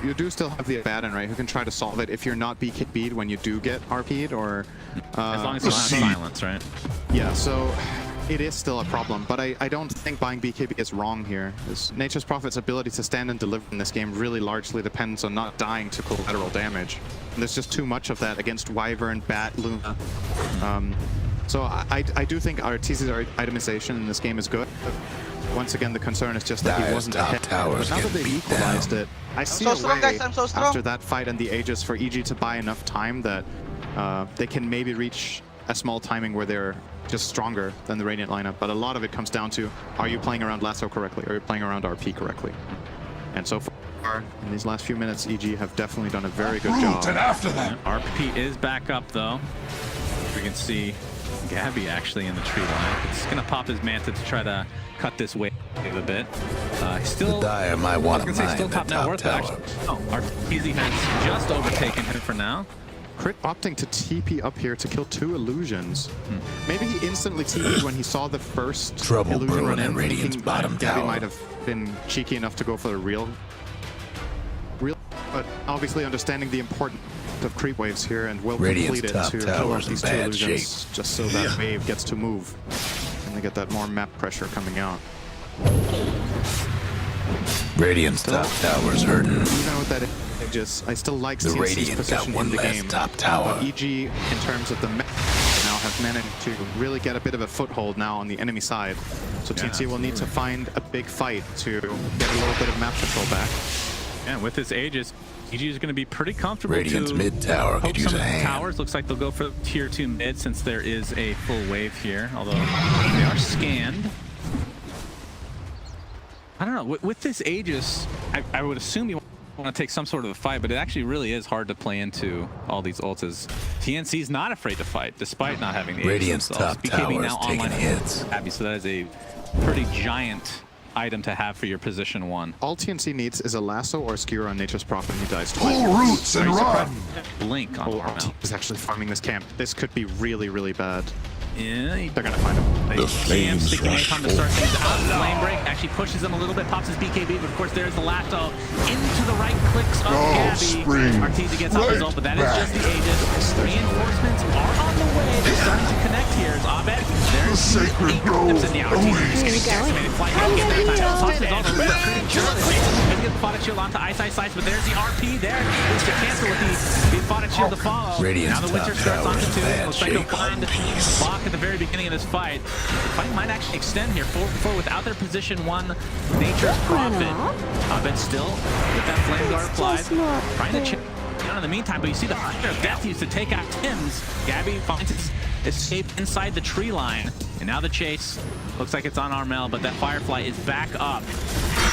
You do still have the Abaddon, right, who can try to solve it if you're not BKB'd when you do get RP'd, or... as long as you don't have silence, right? Yeah, so it is still a problem, but I don't think buying BKB is wrong here. Nature's Prophet's ability to stand and deliver in this game really largely depends on not dying to collateral damage. And there's just too much of that against Wyvern, Bat, Luna. So I do think Arteezy's itemization in this game is good. Once again, the concern is just that he wasn't ahead. But now that they've equalized it, I see a way after that fight and the Aegis for EG to buy enough time that they can maybe reach a small timing where they're just stronger than the Radiant lineup. But a lot of it comes down to, are you playing around Lasso correctly? Are you playing around RP correctly? And so far, in these last few minutes, EG have definitely done a very good job. And after that. RP is back up, though. We can see Gabby actually in the tree line. He's going to pop his Manta to try to cut this wave a bit. Still, the dire might want to mine still the top net top worth, tower. actually. Oh, Arteezy has just overtaken him for now. Crit opting to TP up here to kill 2 illusions. Maybe he instantly TP'd when he saw the first Trouble illusion brewing run in, in Radiant's thinking bottom Gabby tower. might have been cheeky enough to go for the real. but obviously understanding the importance of creep waves here, and will Radiant's complete it top to kill off tower's in these two bad illusions, just so that wave gets to move, and they get that more map pressure coming out. Radiant's top tower's hurting. Even with that, I still like The TNC's Radiant got position one in the less game. top tower. EG, in terms of the map, now have managed to really get a bit of a foothold now on the enemy side. So TNC will need to find a big fight to get a little bit of map control back. And with this Aegis, EG is going to be pretty comfortable Radiant's to mid tower poke could use some a of the hand. towers. Looks like they'll go for tier 2 mid since there is a full wave here, although they are scanned. I don't know, with this Aegis, I would assume you want to take some sort of a fight, but it actually really is hard to play into all these ults, as TNC's not afraid to fight, despite not having the Aegis Radiant's themselves. top BKB tower is now taking online hits. Abby, so that is a pretty giant item to have for your position 1. All TNC needs is a lasso or a skewer on Nature's Prophet, and he dies twice. Pull roots and run. Blink on Oh, our Armel. team is actually farming this camp. This could be really, really bad. Yeah, They're gonna find him. The flames sticking rush time to start things out. Flame break actually pushes him a little bit, pops his BKB, but of course there's the lasso into the right clicks of Gabby. Arteezy gets off his ult, but that is just the Aegis. Reinforcements are on the way. They're starting to connect here. As Abed, there's the sacred grove. And now Arteezy just getting decimated. Flight can't get that time. Tosses his ult. He's getting Fodder Shield onto Ice, but there's the RP there. It's to cancel with the Fodder Shield to follow. Radiant's Now the Winter top starts tower onto is 2. bad Looks like he'll shape on find the piece. Bach at the very beginning of this fight. The fight might actually extend here. 4-4 without their position 1 Nature's Prophet. Abed still with that Flame Guard applied. Trying to chip down in the meantime, but you see the Fire of Death used to take out Tim's. Gabby finds his escape inside the tree line. And now the chase. Looks like it's on Armel, but that Firefly is back up.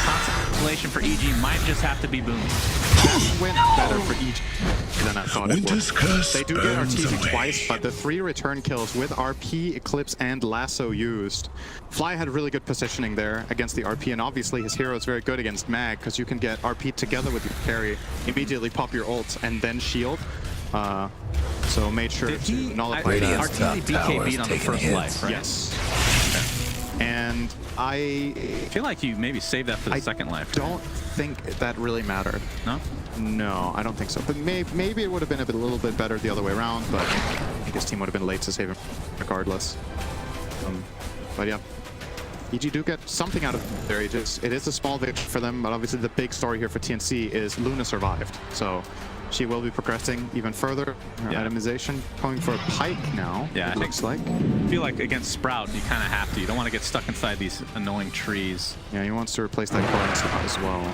Constellation for EG might just have to be booming. That went better for EG than I thought it Winter's would. curse They do get burns Arteezy away. twice, but the 3 return kills with RP, Eclipse, and Lasso used. Fly had really good positioning there against the RP, and obviously his hero is very good against Mag, because you can get RP together with your carry, immediately pop your ult, and then shield. So made sure Did to he? nullify Radiant's that. Arteezy top tower BKB'd is on the taking first hits. life, right? Yes. And I I feel like you maybe saved that for the second life. don't think that really mattered. No? No, I don't think so. But maybe it would have been a little bit better the other way around, but I think his team would have been late to save him regardless. But yeah, EG do get something out of their Aegis. It is a small victory for them, but obviously the big story here for TNC is Luna survived. So she will be progressing even further. Her itemization going for a pike now, Yeah, it looks like. I feel like against Sprout, you kind of have to. You don't want to get stuck inside these annoying trees. Yeah, he wants to replace that current slot as well.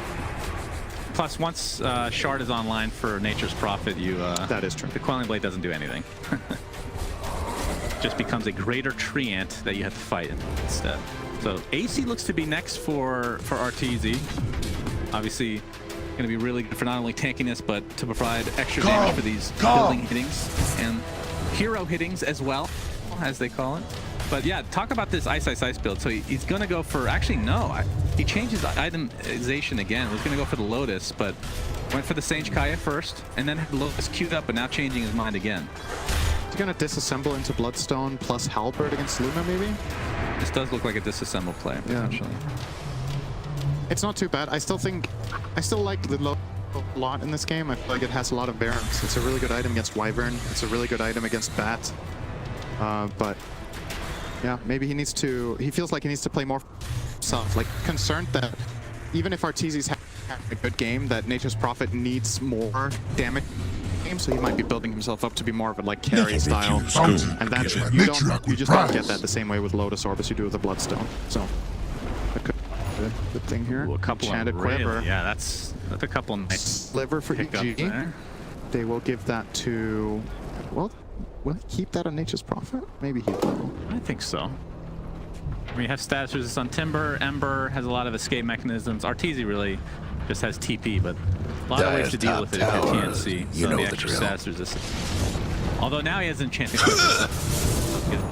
Plus, once Shard is online for Nature's Prophet, That is true. the Quelling Blade doesn't do anything. Just becomes a greater tree ant that you have to fight instead. So AC looks to be next for Arteezy. Obviously, going to be really good for not only tankiness, but to provide extra damage for these building hittings and hero hittings as well, as they call it. But yeah, talk about this Ice build. So he's going to go for, actually no, he changed his itemization again. He was going to go for the Lotus, but went for the Sage Kaya first, and then had the Lotus queued up, but now changing his mind again. He's going to disassemble into Bloodstone plus Halberd against Luna, maybe? This does look like a disassemble play, potentially. It's not too bad. I still like the low a lot in this game. I feel like it has a lot of barons. It's a really good item against Wyvern. It's a really good item against Bat. But yeah, maybe he feels like he needs to play more himself. Like, concerned that even if Arteezy's having a good game, that Nature's Prophet needs more damage game, so he might be building himself up to be more of a like carry style. And that you just don't get that the same way with Lotus Orb as you do with the Bloodstone. So that could be a good thing here. Ooh, a couple Enchanted of really, Quiver. yeah, that's a couple nice Sliver for pickups EG. there. They will give that to, well, will he keep that on Nature's Prophet? Maybe he will. I think so. I mean, you have status resistance on Timber. Ember has a lot of escape mechanisms. Arteezy really just has TP, but a lot of ways to deal with it if you're TNC. You So know the the extra drill. status resistance. Although now he has enchanting quiver.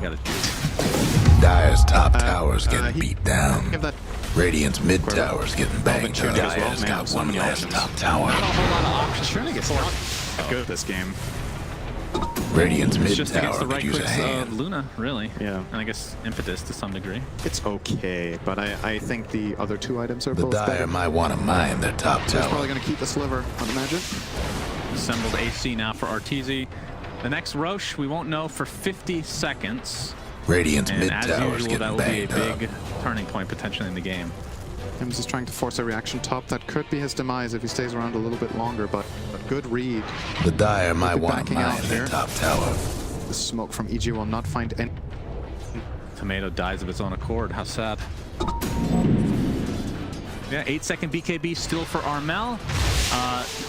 Got to do. Dire's top tower's getting he- beat down. Give that Radiant's mid tower's getting banged Tuning down. as well. Dire's Man, got so one many less options. top tower. Not a whole lot of options. Tuning is not good this game. Radiant's mid It's just against tower the right could use a clicks hand. of Luna, really. Yeah. And I guess Impetus to some degree. It's okay, but I think the other two items are The both Dire better. might want to mine their top So it's probably tower. going to keep the sliver, I'd imagine. Assembled AC now for Arteezy. The next Roche, we won't know for 50 seconds. Radiant's And mid as tower's usual, that getting will be a banged up. big turning point potentially in the game. Tim's is trying to force a reaction top. That could be his demise if he stays around a little bit longer, but a good read. The Dire might be want to backing out mine their here. top tower. The smoke from EG will not find any. Tomato dies of its own accord. How sad. Yeah, 8-second BKB still for Armel.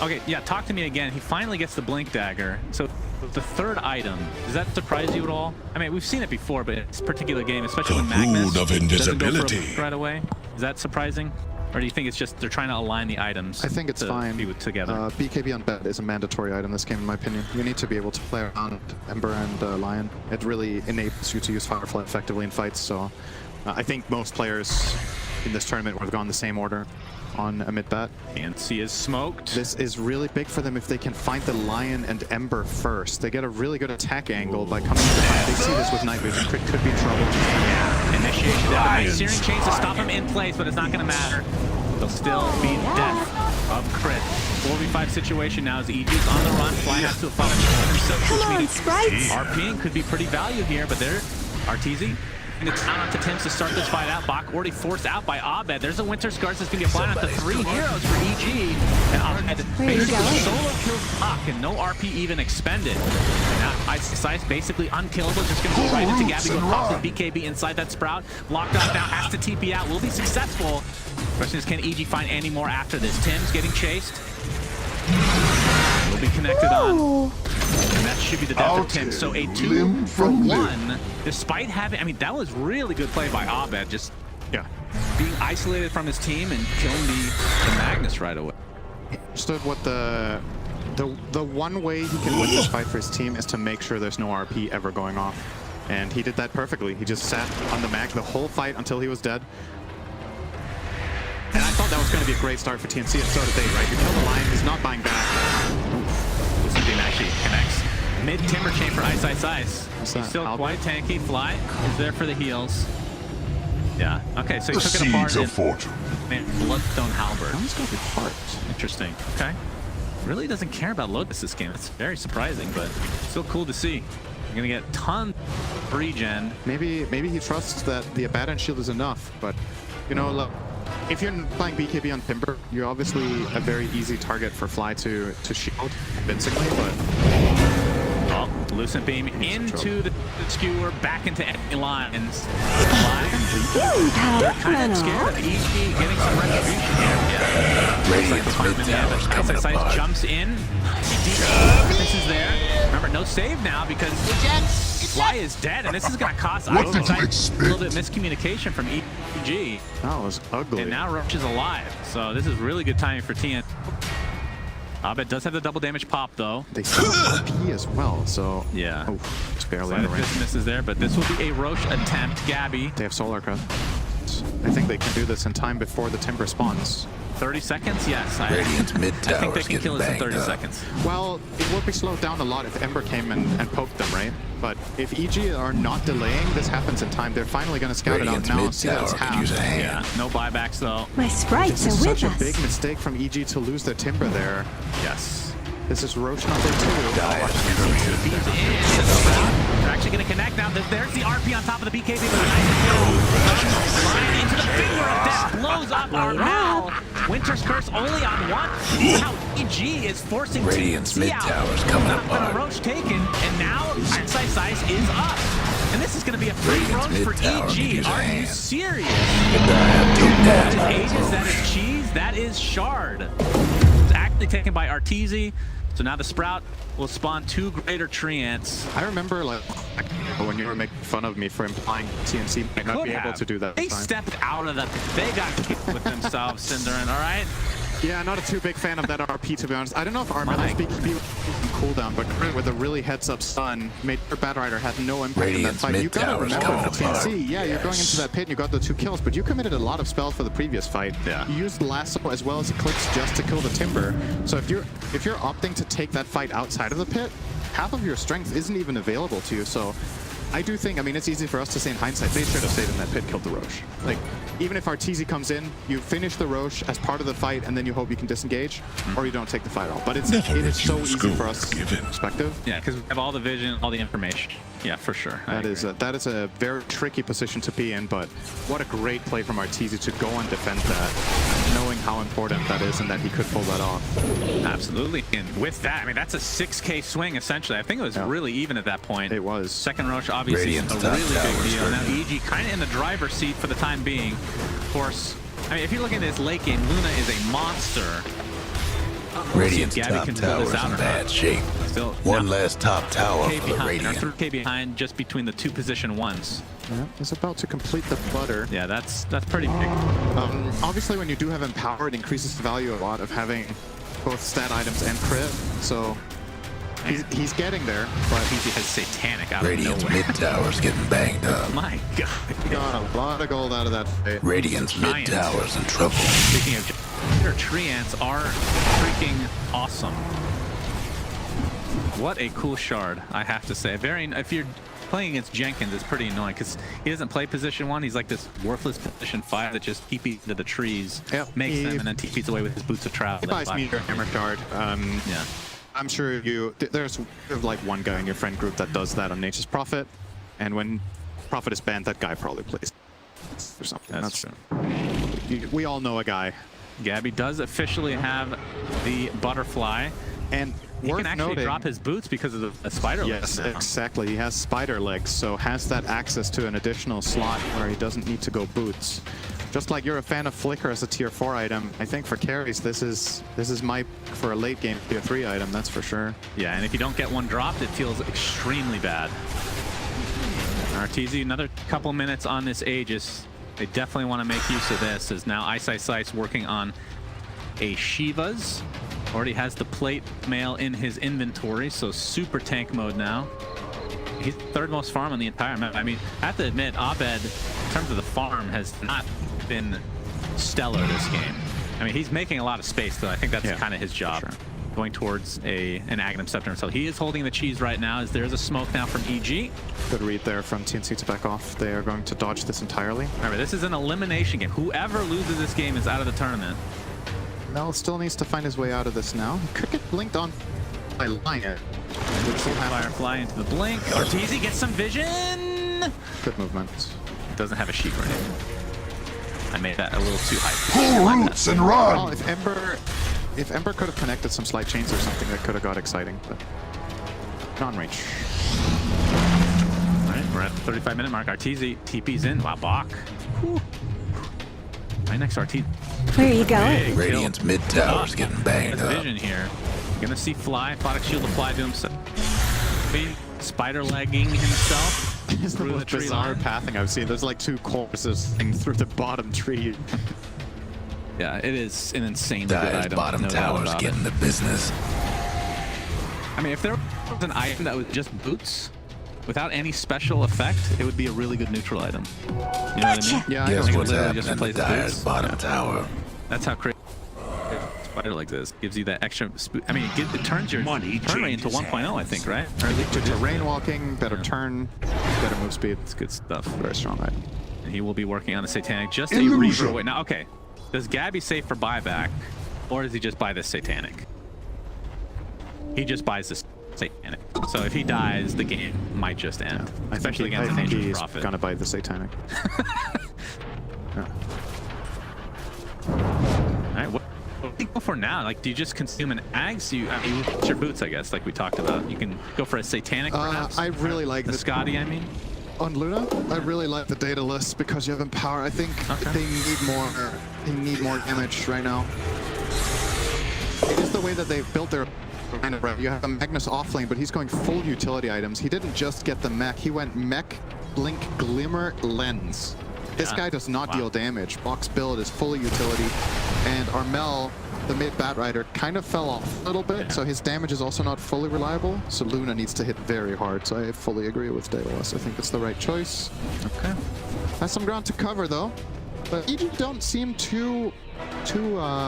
Okay, yeah, talk to me again. He finally gets the Blink Dagger. So the third item, does that surprise you at all? I mean, we've seen it before, but in this particular game, especially when Magnus Rune of doesn't go for a invisibility. Blink right away. Is that surprising? Or do you think it's just they're trying to align the items? I think it's to fine. Be together. BKB on bed is a mandatory item this game, in my opinion. You need to be able to play around Ember and Lion. It really enables you to use Firefly effectively in fights, so I think most players in this tournament would have gone the same order on a mid-bat. TNC is smoked. This is really big for them if they can find the Lion and Ember first. They get a really good attack angle by coming into fight. They see this with Night Vision. Could be trouble. Yeah, initiation down. Searing Chains to stop him in place, but it's not going to matter. They'll still be death of crit. 4v5 situation now as EG is on the run. Fly has to follow Come on, sprites. RPing could be pretty value here, but there, Arteezy. And it's down onto Tims to start this fight out. Bach already forced out by Abed. There's a Winter Scars that's going to get applied onto 3 heroes for EG. And Abed basically solo kills Bach and no RP even expended. And now Ice basically unkillable, just going to go right into Gabby. Go pops the BKB inside that Sprout. Locked off now, has to TP out. Will be successful. Question is, can EG find any more after this? Tim's getting chased. Will be connected on. And that should be the death of Tim. So a 2 for 1, despite having, I mean, that was really good play by Abed, just being isolated from his team and killing the Magnus right away. Understood what the one way he can win this fight for his team is to make sure there's no RP ever going off. And he did that perfectly. He just sat on the Mag the whole fight until he was dead. And I thought that was going to be a great start for TNC, and so did they, right? You kill the Lion, he's not buying back. This team actually connects. Mid Timber Chain for Ice. What's that, He's still Albert? quite tanky. Fly is there for the heals. Yeah, okay, so he The took it apart. Seeds of Fortune. Man, Bloodstone Halberd. That one's going to be hard. Interesting. Okay. Really doesn't care about Lotus this game. It's very surprising, but still cool to see. You're gonna get tons of regen. Maybe he trusts that the Abaddon Shield is enough, but, you know, look, if you're playing BKB on Timber, you're obviously a very easy target for Fly to shield convincingly, but... Oh, Lucent Beam into the skewer, back into enemy lines. They're kind of scared of EG getting some retribution here. Yeah. Radiant's mid tower's coming apart. Jumps in. This is there. Remember, no save now because Fly is dead, and this is going to cost Ice a little bit miscommunication from EG. That was ugly. And now Roach is alive, so this is really good timing for TN. Abed does have the double damage pop, though. They still have RP as well, so... Yeah. Oh, it's barely Side in of the range. this misses there, but this will be a Roche attempt. Gabby, They have Solar Cut. I think they can do this in time before the Timber spawns. 30 seconds? Yes. Radiant's mid I think they tower's can kill getting us in banged 30 up. seconds. Well, it would be slowed down a lot if Ember came and poked them, right? But if EG are not delaying, this happens in time. They're finally going to scout Radiant's it out now mid and see that it's tower could use a half. hand. Yeah, no buybacks, though. My sprites This is are with such a us. big mistake from EG to lose their Timber there. Yes. This is Roche number 2. Dire's He's courier. in. They're actually going to connect now. There's the RP on top of the BKB. But a nice kill. Line into the finger of death. Blows up Armel. Winter's Curse only on 1. Now EG is forcing Radiant's TNC mid out. tower's coming Not apart. gonna Roche taken. And now Ice is up. And this is going to be a free Radiant's Roche for mid tower could EG. use a Are you hand. serious? The Dire took That that. is Aegis, that is Cheese, that is Shard. It's actually taken by Arteezy. So now the Sprout will spawn 2 greater tree ants. I remember like when you were making fun of me for implying TNC might not be able to do that. They this time. stepped out of the... They got kicked with themselves, Cinderin, all right? Yeah, not a too big fan of that RP, to be honest. I don't know if Armel's BKB was cooldown, but with a really heads-up stun, made sure Bad Rider had no impact in that Radiant's fight. You mid gotta tower's remember coming for apart. TNC, yeah, you're going into that pit and you got the 2 kills, but you committed a lot of spells for the previous fight. Yeah. You used Lasso as well as Eclipse just to kill the Timber. So if you're opting to take that fight outside of the pit, half of your strength isn't even available to you. So I do think, I mean, it's easy for us to say in hindsight, they should have stayed in that pit, killed the Roche. Like, even if Arteezy comes in, you finish the Roche as part of the fight, and then you hope you can disengage, or you don't take the fight off. But it is so easy for us perspective. Yeah, because we have all the vision, all the information. Yeah, for sure. That is a very tricky position to be in, but what a great play from Arteezy to go and defend that, knowing how important that is and that he could pull that off. Absolutely. And with that, I mean, that's a 6K swing, essentially. I think it was really even at that point. It was. Second Roche, obviously, Radiant's a top really tower's big deal. Now, hurting. EG kind of in the driver's seat for the time being. Of course, I mean, if you look at this late game, Luna is a monster. Radiant's Gabby top can pull this tower's out in or bad not. shape. Still, One no. less top tower K for the behind, or Radiant. 3K behind, just between the two position ones. Yeah, he's about to complete the butter. Yeah, that's pretty big. Obviously, when you do have Empower, it increases the value a lot of having both stat items and crit. So he's getting there, but He has Satanic out of Radiant's nowhere. mid tower's getting banged up. My God. he got a lot of gold out of that fight. Radiant's mid Giant. tower's in trouble. Speaking of, their tree ants are freaking awesome. What a cool shard, I have to say. If you're playing against Jenkins, it's pretty annoying because he doesn't play position 1. He's like this worthless position 5 that just TPs into the trees, makes them, and then TPs away with his boots of travel. He buys me your hammer shard. Yeah. I'm sure there's like one guy in your friend group that does that on Nature's Prophet, and when Prophet is banned, that guy probably plays or something. That's true. We all know a guy. Gabby does officially have the butterfly, And he worth can actually noting, drop his boots because of the spider legs yes, now. exactly. He has spider legs, so has that access to an additional slot where he doesn't need to go boots. Just like you're a fan of Flicker as a tier 4 item, I think for carries this is my for a late game tier 3 item, that's for sure. Yeah, and if you don't get one dropped, it feels extremely bad. Arteezy, another couple minutes on this Aegis. They definitely want to make use of this, as now Ice Sight's working on a Shiva's. Already has the plate mail in his inventory, so super tank mode now. He's third most farm on the entire map. I mean, I have to admit, Abed, in terms of the farm, has not been stellar this game. I mean, he's making a lot of space, though. I think that's kind of his job. Sure. Going towards an Aghanim Scepter himself. He is holding the cheese right now, as there's a smoke now from EG. Good read there from TNC to back off. They are going to dodge this entirely. Remember, this is an elimination game. Whoever loses this game is out of the tournament. Mel still needs to find his way out of this now. He could get blinked on by Lion. Firefly into the blink. Arteezy gets some vision. Good movement. Doesn't have a sheep or anything. I made that a little too high. Pull roots and run! Well, if Ember could have connected some slight chains or something, that could have got exciting, but non-range. All right, we're at the 35-minute mark. Arteezy TP's in. Wow, Bach. Whew. Right next to Arteezy. Where are you going? Big Radiant's kill. mid tower's getting banged Has up. vision here. You're gonna see Fly, Product Shield apply to himself. Spider legging himself. It's the through most tree bizarre line. pathing I've seen. There's like 2 corpses through the bottom tree. Yeah, it is an insanely good Dire's item. bottom no doubt tower's about it. getting the business. I mean, if there was an item that was just boots, without any special effect, it would be a really good neutral item. You know what I mean? Yeah, I Guess know. what's literally just happening to replace Dire's boots. bottom tower? That's how crazy Spider Legs is. Gives you that extra. I mean, it turns your turn rate into 1.0, I think, right? Or at least To terrain walking, better turn, better move speed. it's good stuff. Very strong item. And he will be working on a Satanic. Just a Reaver away. Now, okay. Does Gabby save for buyback, or does he just buy this Satanic? He just buys this Satanic. So if he dies, the game might just end. Especially against a Nature's he's Prophet. gonna buy the Satanic. Yeah. All right, what do you go for now? Like, do you just consume an Ags? You it's your boots, I guess, like we talked about. You can go for a Satanic, perhaps? I really like the this. Scotty, I mean. On Luna, I really like the data list because you have Empower. I think they need more damage right now. It is the way that they've built their lineup, right? You have a Magnus offlane, but he's going full utility items. He didn't just get the mech, he went mech, blink, glimmer, lens. This guy does not deal damage. Box build is fully utility. And Armel, the mid Batrider, kind of fell off a little bit, so his damage is also not fully reliable. So Luna needs to hit very hard, so I fully agree with Daedalus. I think it's the right choice. Okay. Has some ground to cover, though. But EG don't seem too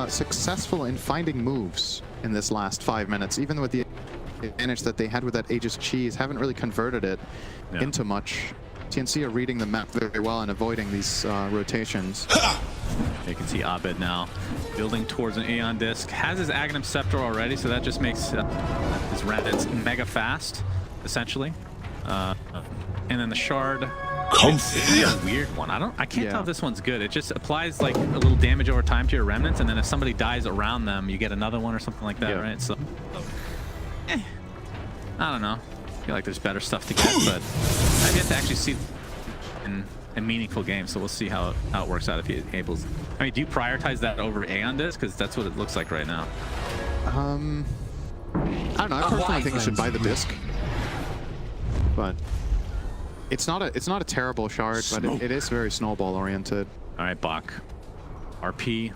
successful in finding moves in this last 5 minutes, even with the advantage that they had with that Aegis cheese, haven't really converted it into much. TNC are reading the map very well and avoiding these rotations. You can see Abed now building towards an Aeon Disc. Has his Aghanim Scepter already, so that just makes his Remnants mega fast, essentially. And then the Shard. It's a weird one. I can't tell if this one's good. It just applies like a little damage over time to your Remnants, and then if somebody dies around them, you get another one or something like that, right? So, I don't know. I feel like there's better stuff to get, but I've yet to actually see in a meaningful game, so we'll see how it works out if he enables. I mean, do you prioritize that over Aeon Disc? Because that's what it looks like right now. I don't know. I personally think you should buy the disc, but it's not a terrible shard, but it is very snowball oriented. All right, Bach, RP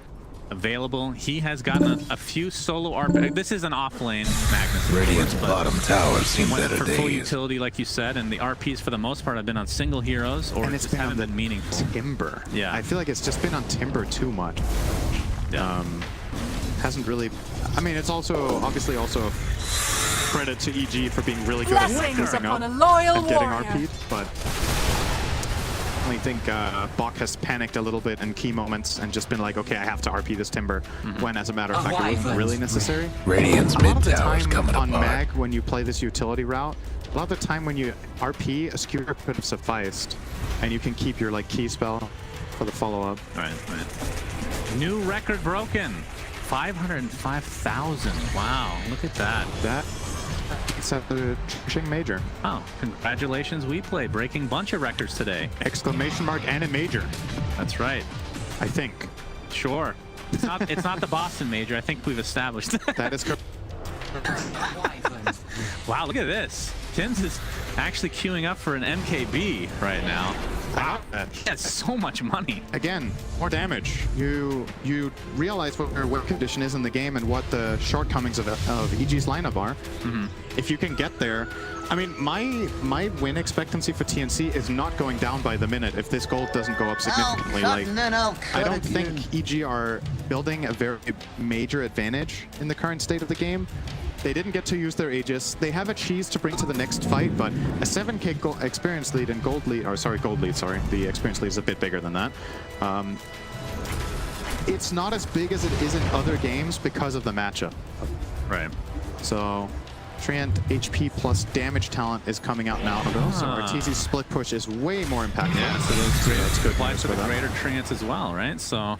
available. He has gotten a few solo RP. This is an off-lane Magnus. Radiant's bottom tower seen went better for full days. utility, like you said, and the RPs for the most part have been on single heroes, or And it's just been haven't on been meaningful. Timber. Yeah. I feel like it's just been on Timber too much. Yeah. Hasn't really. I mean, it's also obviously also credit to EG for being really good at moving up and getting RP'd, but I only think Bach has panicked a little bit in key moments and just been like, okay, I have to RP this Timber, when as a matter of fact it wasn't really necessary. Radiant's A lot mid of the tower's time coming on apart. Mag, when you play this utility route, a lot of the time when you RP, a skewer could have sufficed, and you can keep your like key spell for the follow-up. Right. New record broken. 505,000. Wow, look at that. It's a Ching major. Oh, congratulations, WePlay, breaking bunch of records today. Exclamation mark and a major, That's right. I think. Sure. It's not the Boston major. I think we've established that. That is correct. Wow, look at this. Tins is actually queuing up for an MKB right now. Wow, he has so much money. Again, more damage. You realize what your win condition is in the game and what the shortcomings of EG's lineup are. If you can get there, I mean, my win expectancy for TNC is not going down by the minute if this gold doesn't go up significantly. Like, I don't think EG are building a very major advantage in the current state of the game. They didn't get to use their Aegis. They have a cheese to bring to the next fight, but a 7k experience lead and gold lead, sorry. The experience lead is a bit bigger than that. It's not as big as it is in other games because of the matchup. Right. So, Treant HP plus damage talent is coming out now, though, so Arteezy's split push is way more impactful. Yeah, so those great that's good applies news to for the them. greater trance as well, right? So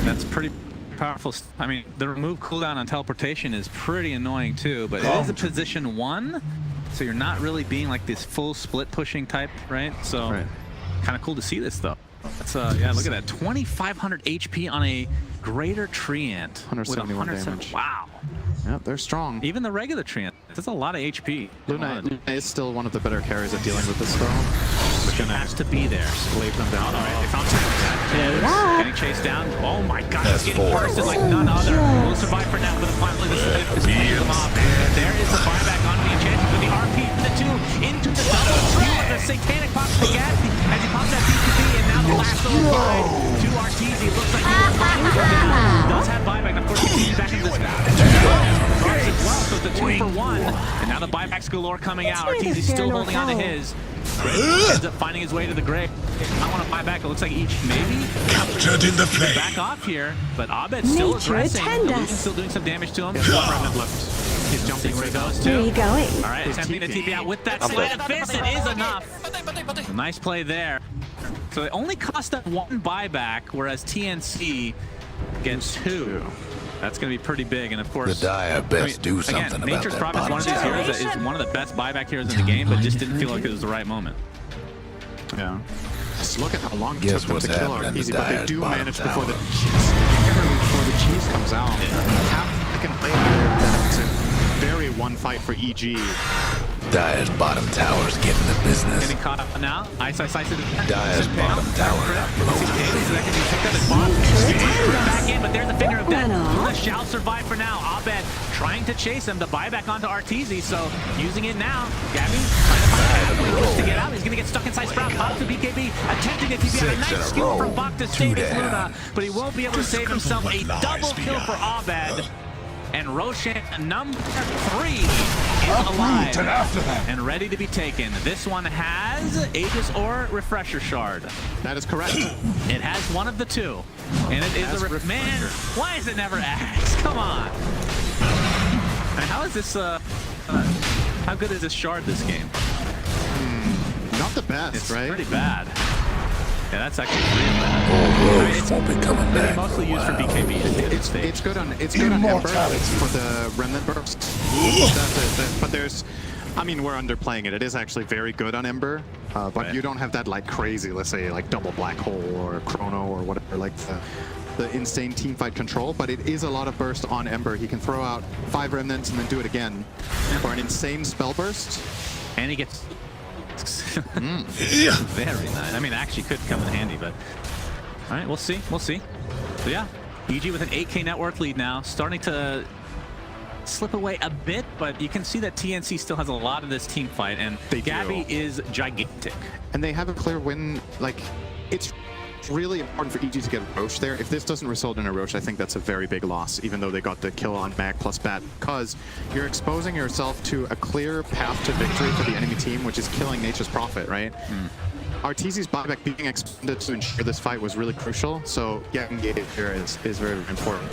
that's pretty powerful. I mean, the remove cooldown on teleportation is pretty annoying too, but it is a position 1, so you're not really being like this full split pushing type, right? So kind of cool to see this though. That's yeah, look at that, 2,500 HP on a greater treant. 171 damage. Wow. Yep, they're strong. Even the regular treant, that's a lot of HP. Luna is still one of the better carries at dealing with this though. She has to be there. Leave them down. All right, they found Tim. Getting chased down. Oh my God, he's getting That's bursted like none other. Will survive for now, but finally this is them off. There is the buyback on the enchanting with the RP for the 2 into the double kill with the satanic pop to the gas as he pops that BKB, and now the last applied to Arteezy. Looks like he will find him down. Does have buyback, and of course he back into this as well, so it's a 2 for 1. And now the buybacks galore coming out. Arteezy's still holding on to his. Ends up finding his way to the grave. I want to buy back. It looks like each maybe Captured in the flame. back off here, but Abed's still Nature aggressing. attend us. Illusion's still doing some damage to him. One remnant left. He's jumping Where he goes Where are to. you going? All right, attempting to TP out with that sleight of fist. It is enough. Nice play there. So they only cost them 1 buyback, whereas TNC gets 2. That's going to be pretty big, and of course, The Dire best do something again, about Nature's that Prophet is one of these bottom heroes that is one of the best buyback heroes in the game, but just didn't feel like it was the right moment. Yeah. Just look at how long it Guess took them what's to kill happening to Arteezy, but they Dire's do bottom manage tower. before the cheese comes out. Half second later, that's a very one fight for EG. Dire's bottom tower's getting the business. Getting caught up now. Ice it. Dire's bottom tower got blown. Back in, but there's a finger of death. Luna shall survive for now. Abed trying to chase him. The buyback onto Arteezy, so using it now. Gabby trying to find out. He looks to get out. He's going to get stuck inside Sprout. Pops to BKB, attempting to TP out. A 6 in a nice skill row. from Bach to save his Two Luna, down. but he won't be able to save himself. A double kill for Abed. And Roshan, number 3, is alive and ready to be taken. This one has Aegis or Refresher Shard. That is correct. It has one of the two. And it is a man, why is it never Axe? Come on. And how is this, how good is this Shard this game? Not the best, It's right? pretty bad. Yeah, that's actually really bad. All won't be coming back. Mostly used for BKB. It's good on Ember for the Remnant burst. But there's, I mean, we're underplaying it. It is actually very good on Ember, but you don't have that like crazy, let's say like double black hole or chrono or whatever, like the insane teamfight control. But it is a lot of burst on Ember. He can throw out 5 remnants and then do it again for an insane spell burst. And he gets very nice. I mean, actually could come in handy, but all right, we'll see. We'll see. So yeah, EG with an 8K net worth lead now, starting to slip away a bit, but you can see that TNC still has a lot of this team fight, and Gabby is gigantic. And they have a clear win. Like, it's really important for EG to get Roche there. If this doesn't result in a Roche, I think that's a very big loss, even though they got the kill on Mag plus Bat, because you're exposing yourself to a clear path to victory for the enemy team, which is killing Nature's Prophet, right? Arteezy's buyback being expended to ensure this fight was really crucial, so getting gated here is very important.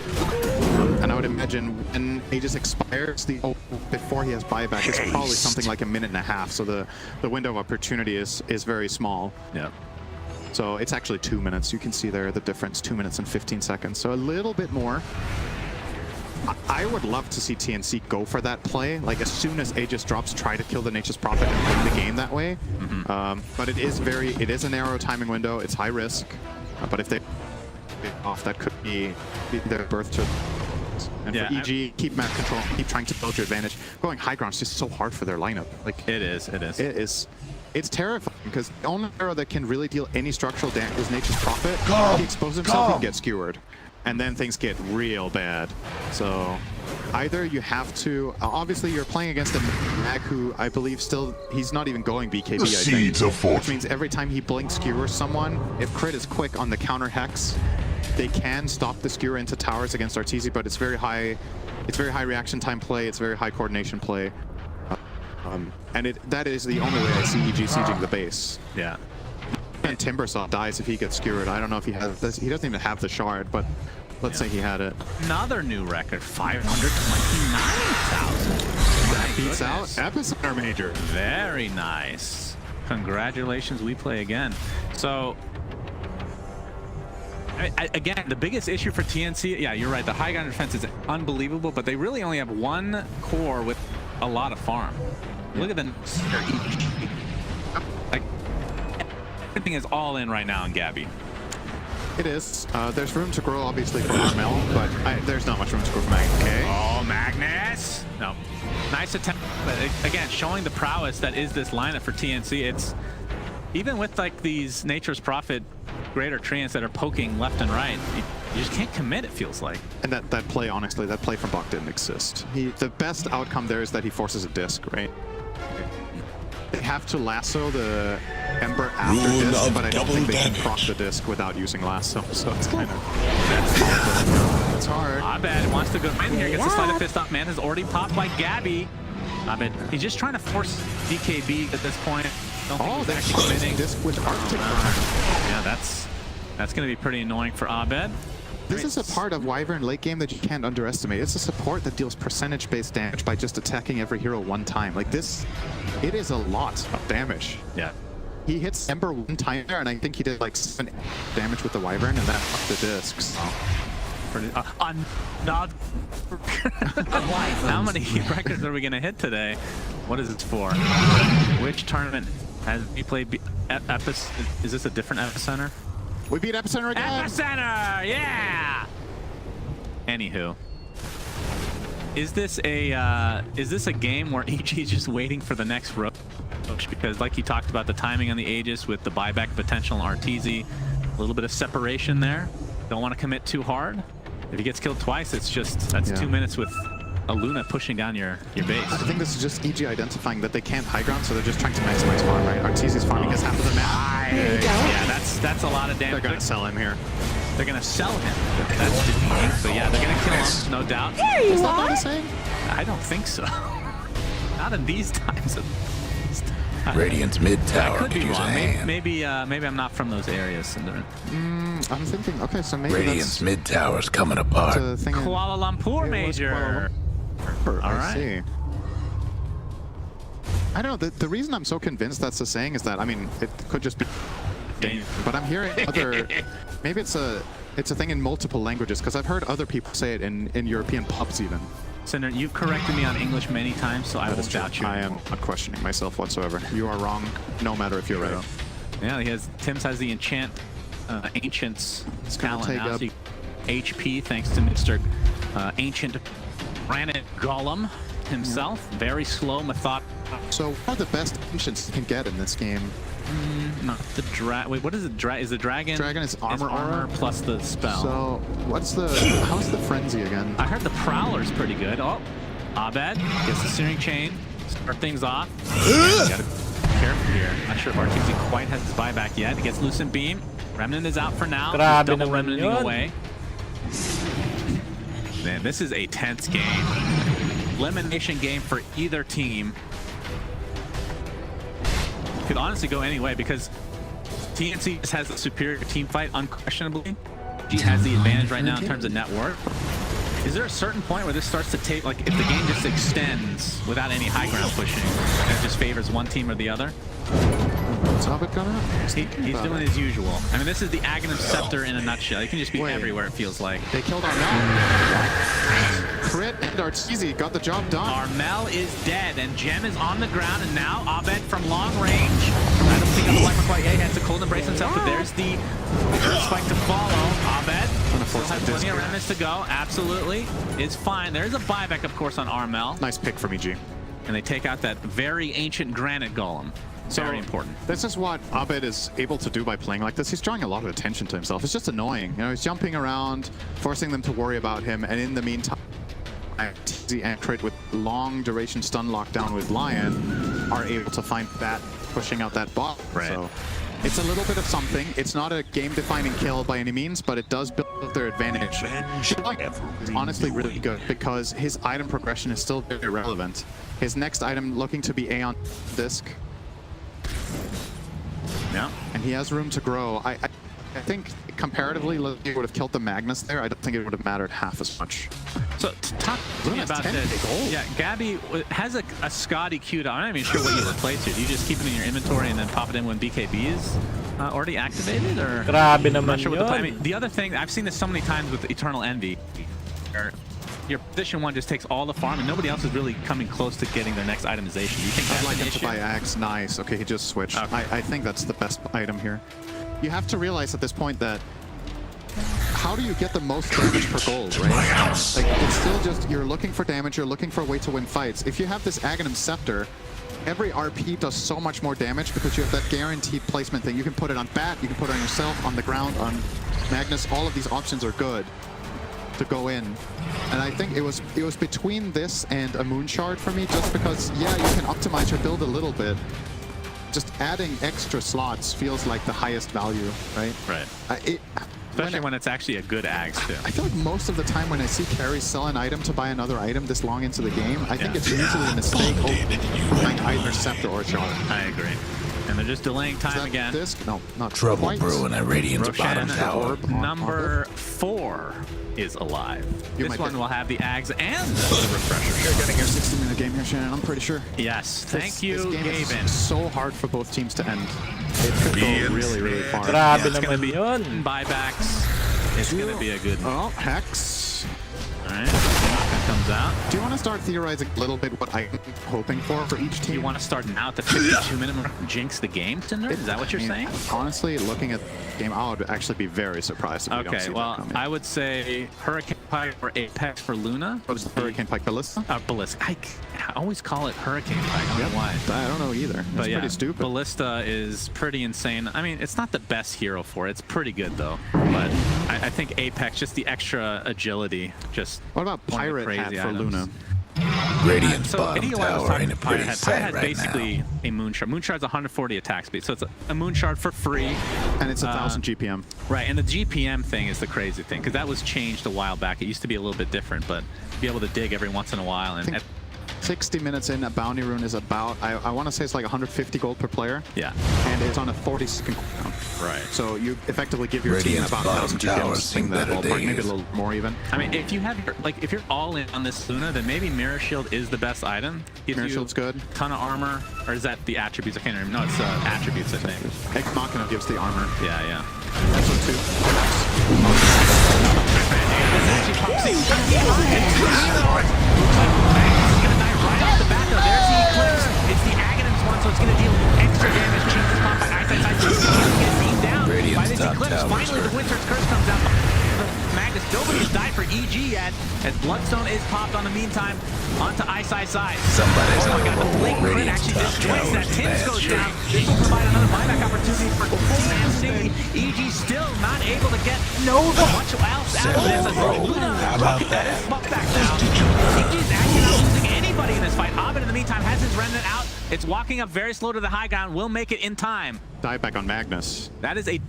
And I would imagine when Aegis expires, before he has buyback, it's probably something like a minute and a half, so the window of opportunity is very small. Yeah. So it's actually 2 minutes. You can see there the difference, 2 minutes and 15 seconds. So a little bit more. I would love to see TNC go for that play. Like as soon as Aegis drops, try to kill the Nature's Prophet and win the game that way. But it is a narrow timing window. It's high risk. But if they get off, that could be their birth to. And for EG, keep map control, keep trying to build your advantage. Going high ground is just so hard for their lineup. Like It is. It's terrifying because the only hero that can really deal any structural damage is Nature's Prophet. He exposes himself, he can get skewered. And then things get real bad. So either you have to, obviously you're playing against a Mag who I believe still, he's not even going BKB, I think. Which means every time he blink skewers someone, if crit is quick on the counter hex, they can stop the skewer into towers against Arteezy, but it's very high reaction time play, it's very high coordination play. And that is the only way I see EG sieging the base. Yeah. And Timbersaw dies if he gets skewered. I don't know if he has this. He doesn't even have the shard, but let's say he had it. Another new record, 529,000. That beats out Epicenter Major. Very nice. Congratulations, WePlay again. So, again, the biggest issue for TNC, yeah, you're right, the high ground defense is unbelievable, but they really only have one core with a lot of farm. Look at the like everything is all in right now in Gabby. It is. There's room to grow, obviously, for Armel, but there's not much room to grow for Magnus. Okay. Oh, Magnus! No. Nice attempt, but again, showing the prowess that is this lineup for TNC. It's even with like these Nature's Prophet greater treants that are poking left and right, you just can't commit, it feels like. And that play, honestly, that play from Bach didn't exist. The best outcome there is that he forces a disc, right? They have to lasso the Ember after disc, but I don't think they can proc the disc without using lasso, so it's kind of... That's hard. Abed wants to go in here, gets the sleight of fist up. Man has already popped by Gabby. Abed, he's just trying to force DKB at this point. Oh, that's actually disc with Arctic Burn. Yeah, that's going to be pretty annoying for Abed. This is a part of Wyvern late game that you can't underestimate. It's a support that deals percentage-based damage by just attacking every hero one time. Like this, it is a lot of damage. Yeah. He hits Ember one time there, and I think he did like 7 damage with the Wyvern, and that fucked the discs. How many records are we going to hit today? What is it for? Which tournament has we played? Is this a different Epicenter? We beat Epicenter again! Epicenter! Yeah! Anywho. Is this a game where EG is just waiting for the next roach? Because like you talked about the timing on the Aegis with the buyback potential on Arteezy, a little bit of separation there. Don't want to commit too hard. If he gets killed twice, that's 2 minutes with a Luna pushing down your base. I think this is just EG identifying that they can't high ground, so they're just trying to maximize farm, right? Arteezy's farming is half of the map. There you go. Yeah, that's a lot of damage. They're gonna sell him here. They're gonna sell him. That's defeating. But yeah, they're gonna kill him, no doubt. There you Is that are. not the same? I don't think so. Not in these times. Radiant's mid I tower could could be use a wrong. hand. Maybe I'm not from those areas, Cinder. I'm thinking, okay, so maybe Radiant's that's mid tower's coming apart. the thing. Kuala Lumpur It was Major. All All right. right. See. I don't know. The reason I'm so convinced that's the saying is that, I mean, it could just be, but I'm hearing other. Maybe it's a thing in multiple languages because I've heard other people say it in European pubs even. Cinder, you've corrected me on English many times, so I That will is true. doubt you. I am not questioning myself whatsoever. You are wrong, no matter if you're right. Yeah, Tim's has the Ancients talent take now. up- So HP, thanks to Mr. Ancient Granite Golem himself. Very slow, methodical. So what are the best ancients you can get in this game? Not the Wait, what is it? Is the dragon? Dragon is armor plus the spell. So how's the frenzy again? I heard the Prowler's pretty good. Oh, Abed gets the Searing Chain. Start things off. Gotta be careful here. Not sure if Arteezy quite has his buyback yet. He gets Lucent Beam. Remnant is out for now. Grabe Just double naman remnanting yun. away. Man, this is a tense game. Elimination game for either team. Could honestly go any way because TNC just has the superior team fight unquestionably. He has the advantage right now in terms of net worth. Is there a certain point where this starts to take, like, if the game just extends without any high ground pushing, and it just favors one team or the other? What's Hobbit gonna? He's doing his usual. I mean, this is the Aghanim Scepter in a nutshell. You can just be Wait. everywhere, it feels like. They killed Armel. Crit and Arteezy got the job done. Armel is dead, and Gem is on the ground, and now Abed from long range. I don't think the Black quite yet. He has to cold embrace himself, but there's the Earth Spike to follow. Abed still has plenty of remnants to go. Absolutely. It's fine. There's a buyback, of course, on Armel. Nice pick from EG. And they take out that very ancient granite golem. Very important. This is what Abed is able to do by playing like this. He's drawing a lot of attention to himself. It's just annoying. You know, he's jumping around, forcing them to worry about him, and in the meantime, TZ and Crit with long duration stun lockdown with Lion are able to find that, pushing out that bot. Right. So it's a little bit of something. It's not a game-defining kill by any means, but it does build up their advantage. It's honestly really good because his item progression is still very relevant. His next item looking to be Aeon Disc. Yeah. And he has room to grow. I think comparatively, he would have killed the Magnus there. I don't think it would have mattered half as much. So talk to me Luna's about 10 this. gold. Yeah, Gabby has a Scotty queued up. I'm not even sure what you replace it. Do you just keep it in your inventory and then pop it in when BKB is already activated? Or Grabe I'm not naman sure what the plan. I yun. mean, the other thing, I've seen this so many times with Eternal Envy, where your position one just takes all the farm and nobody else is really coming close to getting their next itemization. Do you think I'd that's like an him to issue? buy Axe. Nice. Okay, he just switched. Okay. I think that's the best item here. You have to realize at this point that how do you get the most damage per gold, right? Like, it's still just, you're looking for damage, you're looking for a way to win fights. If you have this Aghanim Scepter, every RP does so much more damage because you have that guaranteed placement thing. You can put it on Bat, you can put it on yourself, on the ground, on Magnus. All of these options are good to go in. And I think it was between this and a Moon Shard for me, just because, yeah, you can optimize your build a little bit. Just adding extra slots feels like the highest value, right? Right. Especially when it's actually a good Axe, too. I feel like most of the time when I see carries sell an item to buy another item this long into the game, I think it's usually a mistake buying either Scepter or Shard. I agree. And they're just delaying Is time that again. Disc? No, not Trouble quite. brewing at Radiant's Roshan, bottom tower. number 4 is alive. You This might one get- will have the Ags and the refresher. You're getting your 60-minute game here, Shannon, I'm pretty sure. Yes, thank you, This game Gaben. is so hard for both teams to end. It could go really, really far. Grabe It's going to naman be yun. buybacks. It's going to be a good one. Oh, Hex. All right, that comes out. Do you want to start theorizing a little bit what I'm hoping for each Do team? you want to start now at the 52-minute mark and jinx the game, Cinder? Is that what you're saying? Honestly, looking at the game, I would actually be very surprised if we don't Okay, see well, that coming. I would say Hurricane Pike or Apex for Luna. What is the Hurricane Pike Ballista? Ballista. I always call it Hurricane Pike. I don't know why. I don't know either. But It's yeah, pretty stupid. Ballista is pretty insane. I mean, it's not the best hero for it. It's pretty good, though. But I think Apex, just the extra agility, just What about one of the Pirate Hat crazy for items. Luna? Radiant's So bottom Idiot was tower talking ain't a pretty Pirate sight had right basically now. a Moonshard. Moonshard's 140 attack speed, so it's a Moonshard for free. And it's 1,000 GPM. Right, and the GPM thing is the crazy thing, because that was changed a while back. It used to be a little bit different, but be able to dig every once in a while. And I think 60 minutes in, a bounty rune is about, I want to say it's like 150 gold per player. yeah, And it's on a 40-second cooldown. right. So you effectively give your Radiant's team about bottom 1,000 GPM tower to swing seen that better ballpark, maybe a days. little more even. I mean, if you have if you're all in on this Luna, then maybe Mirror Shield is the best item. Gives Mirror you Shield's good. a ton of armor, or is that the attributes? I can't remember. No, it's attributes, I think. Ex Machina gives the armor. Yeah, yeah. That's what too. It's the Aghanim's one, so it's going to deal extra damage. Cheese is popped by Eyesight Sight. Get beamed down by this Eclipse. Finally, the Winter's Curse comes out. Magnus, nobody has died for EG yet, as Bloodstone is popped on the meantime onto Eyesight Side. Somebody's Oh my on god, the roll. Blink Crit Radiant's actually top just twists that. tower's Tims bad goes shape. down. This will provide another buyback opportunity for TNC. EG still not able to get much else out of this. How about that? Back now. EG's actually not losing anybody in this fight. Hobbit in the meantime has his remnant out. It's walking up very slow to the high ground. Will make it in time. Dieback on Magnus. That is a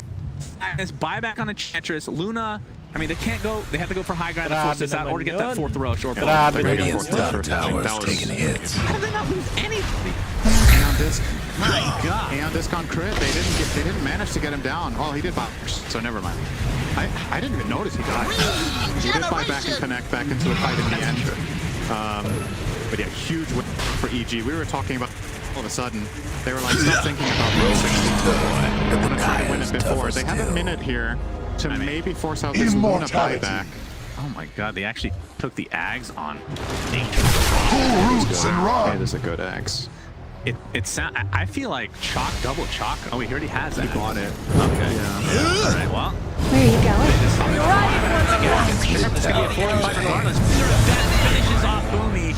Magnus buyback on Enchantress. Luna, I mean, they can't go. They have to go for high ground to force this out, or to get that fourth Roche. Or Radiant's top tower's That was- taking hits. how did they not lose anybody? Aeon Disc. My God. Aeon Disc on crit. They didn't manage to get him down. Oh, he did box, so never mind. I didn't even notice he died. He did buy back and connect back into the fight in the end. But yeah, huge win for EG. We were talking about all of a sudden. They were like, stop thinking about Road 62. They want to try to win it before. They have a minute here to maybe force out this Luna buyback. Oh my God, they actually took the Ags on. Okay, this is a good axe. I feel like chalk, double chalk. Oh, he already has that. He bought it. Okay. All right, well. Where are you going? It's going to be a 4-5 regardless. Finishes off Boomy.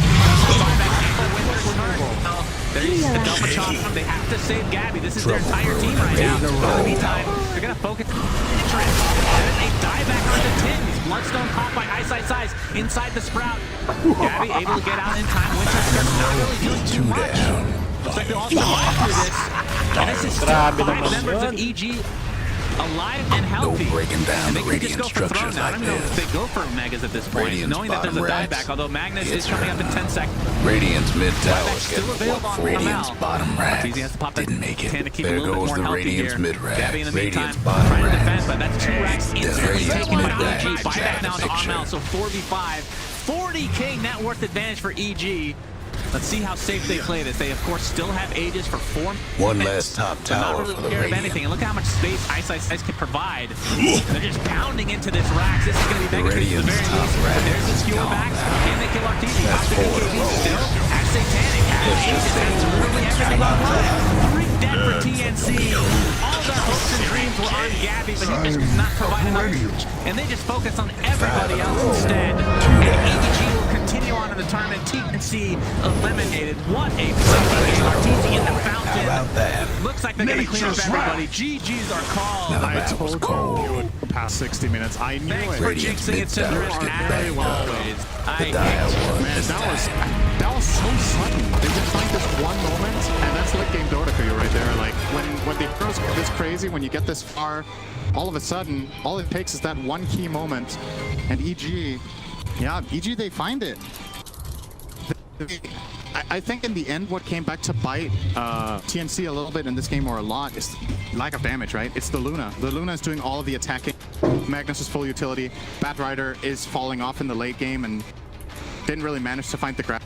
There's the double chop. They have to save Gabby. This is their entire team right now. In the meantime, they're going to focus on Trent. There's a dieback onto Tims. Bloodstone popped by Eyesight Size inside the Sprout. Gabby able to get out in time. Winter's not really doing too much. Looks like they'll all survive through this. And this is still 5 members of EG alive and healthy. breaking down And they the could just radiant go for structures thrown now. I don't like know if this. they go for Megas at this point, Radiant's knowing that there's a bottom dieback, racks. although Magnus It's is coming up in 10 seconds. Radiant's mid tower's Buyback's still getting available on Radiant's Ramal. bottom racks. Easy has to pop that Didn't make it. 10 to keep There a little bit goes more the healthy Radiant's here. mid rack. Gabby in the meantime Radiant's bottom trying to rack. defend, but that's 2 racks instantly Radiant's taken by mid rack. EG. Buyback Jack now the to picture. Armel, so 4v5. 40k net worth advantage for EG. Let's see how safe they play this. They, of course, still have Aegis for 4 One minutes. less top They're not tower really for the scared of Radiant. anything. And look how much space Eyesight Size can provide. They're just pounding into this rack. This is going to be mega tricky at the Radiant's very top least. rack There's the is skewer gone backs. now. Can they kill Arteezy? That's Possibly four in a KD row. still. As Satanic. Aegis has literally everything on line. 3 dead for TNC. All their hopes and dreams were on Gabby, but he just could not provide enough. And they just focus on everybody else instead. And EG will continue on in the tournament. TNC eliminated. What a play. Arteezy in the fountain. How about that? Looks like they're going to clean up everybody. GG's are called. Now I that was told cold. you past 60 minutes. I knew Thanks it. for Radiant's jinxing it to the mid-tower risk. is As back always. I The dial hate was Man, this time. that was so sudden. They just find this one moment, and that's late game Dota for you right there. Like when the heroes go this crazy, when you get this far, all of a sudden, all it takes is that one key moment, and EG, yeah, EG they find it. I think in the end, what came back to bite TNC a little bit in this game, or a lot, is lack of damage, right? It's the Luna. The Luna is doing all of the attacking. Magnus is full utility. Bat Rider is falling off in the late game and didn't really manage to find the grab.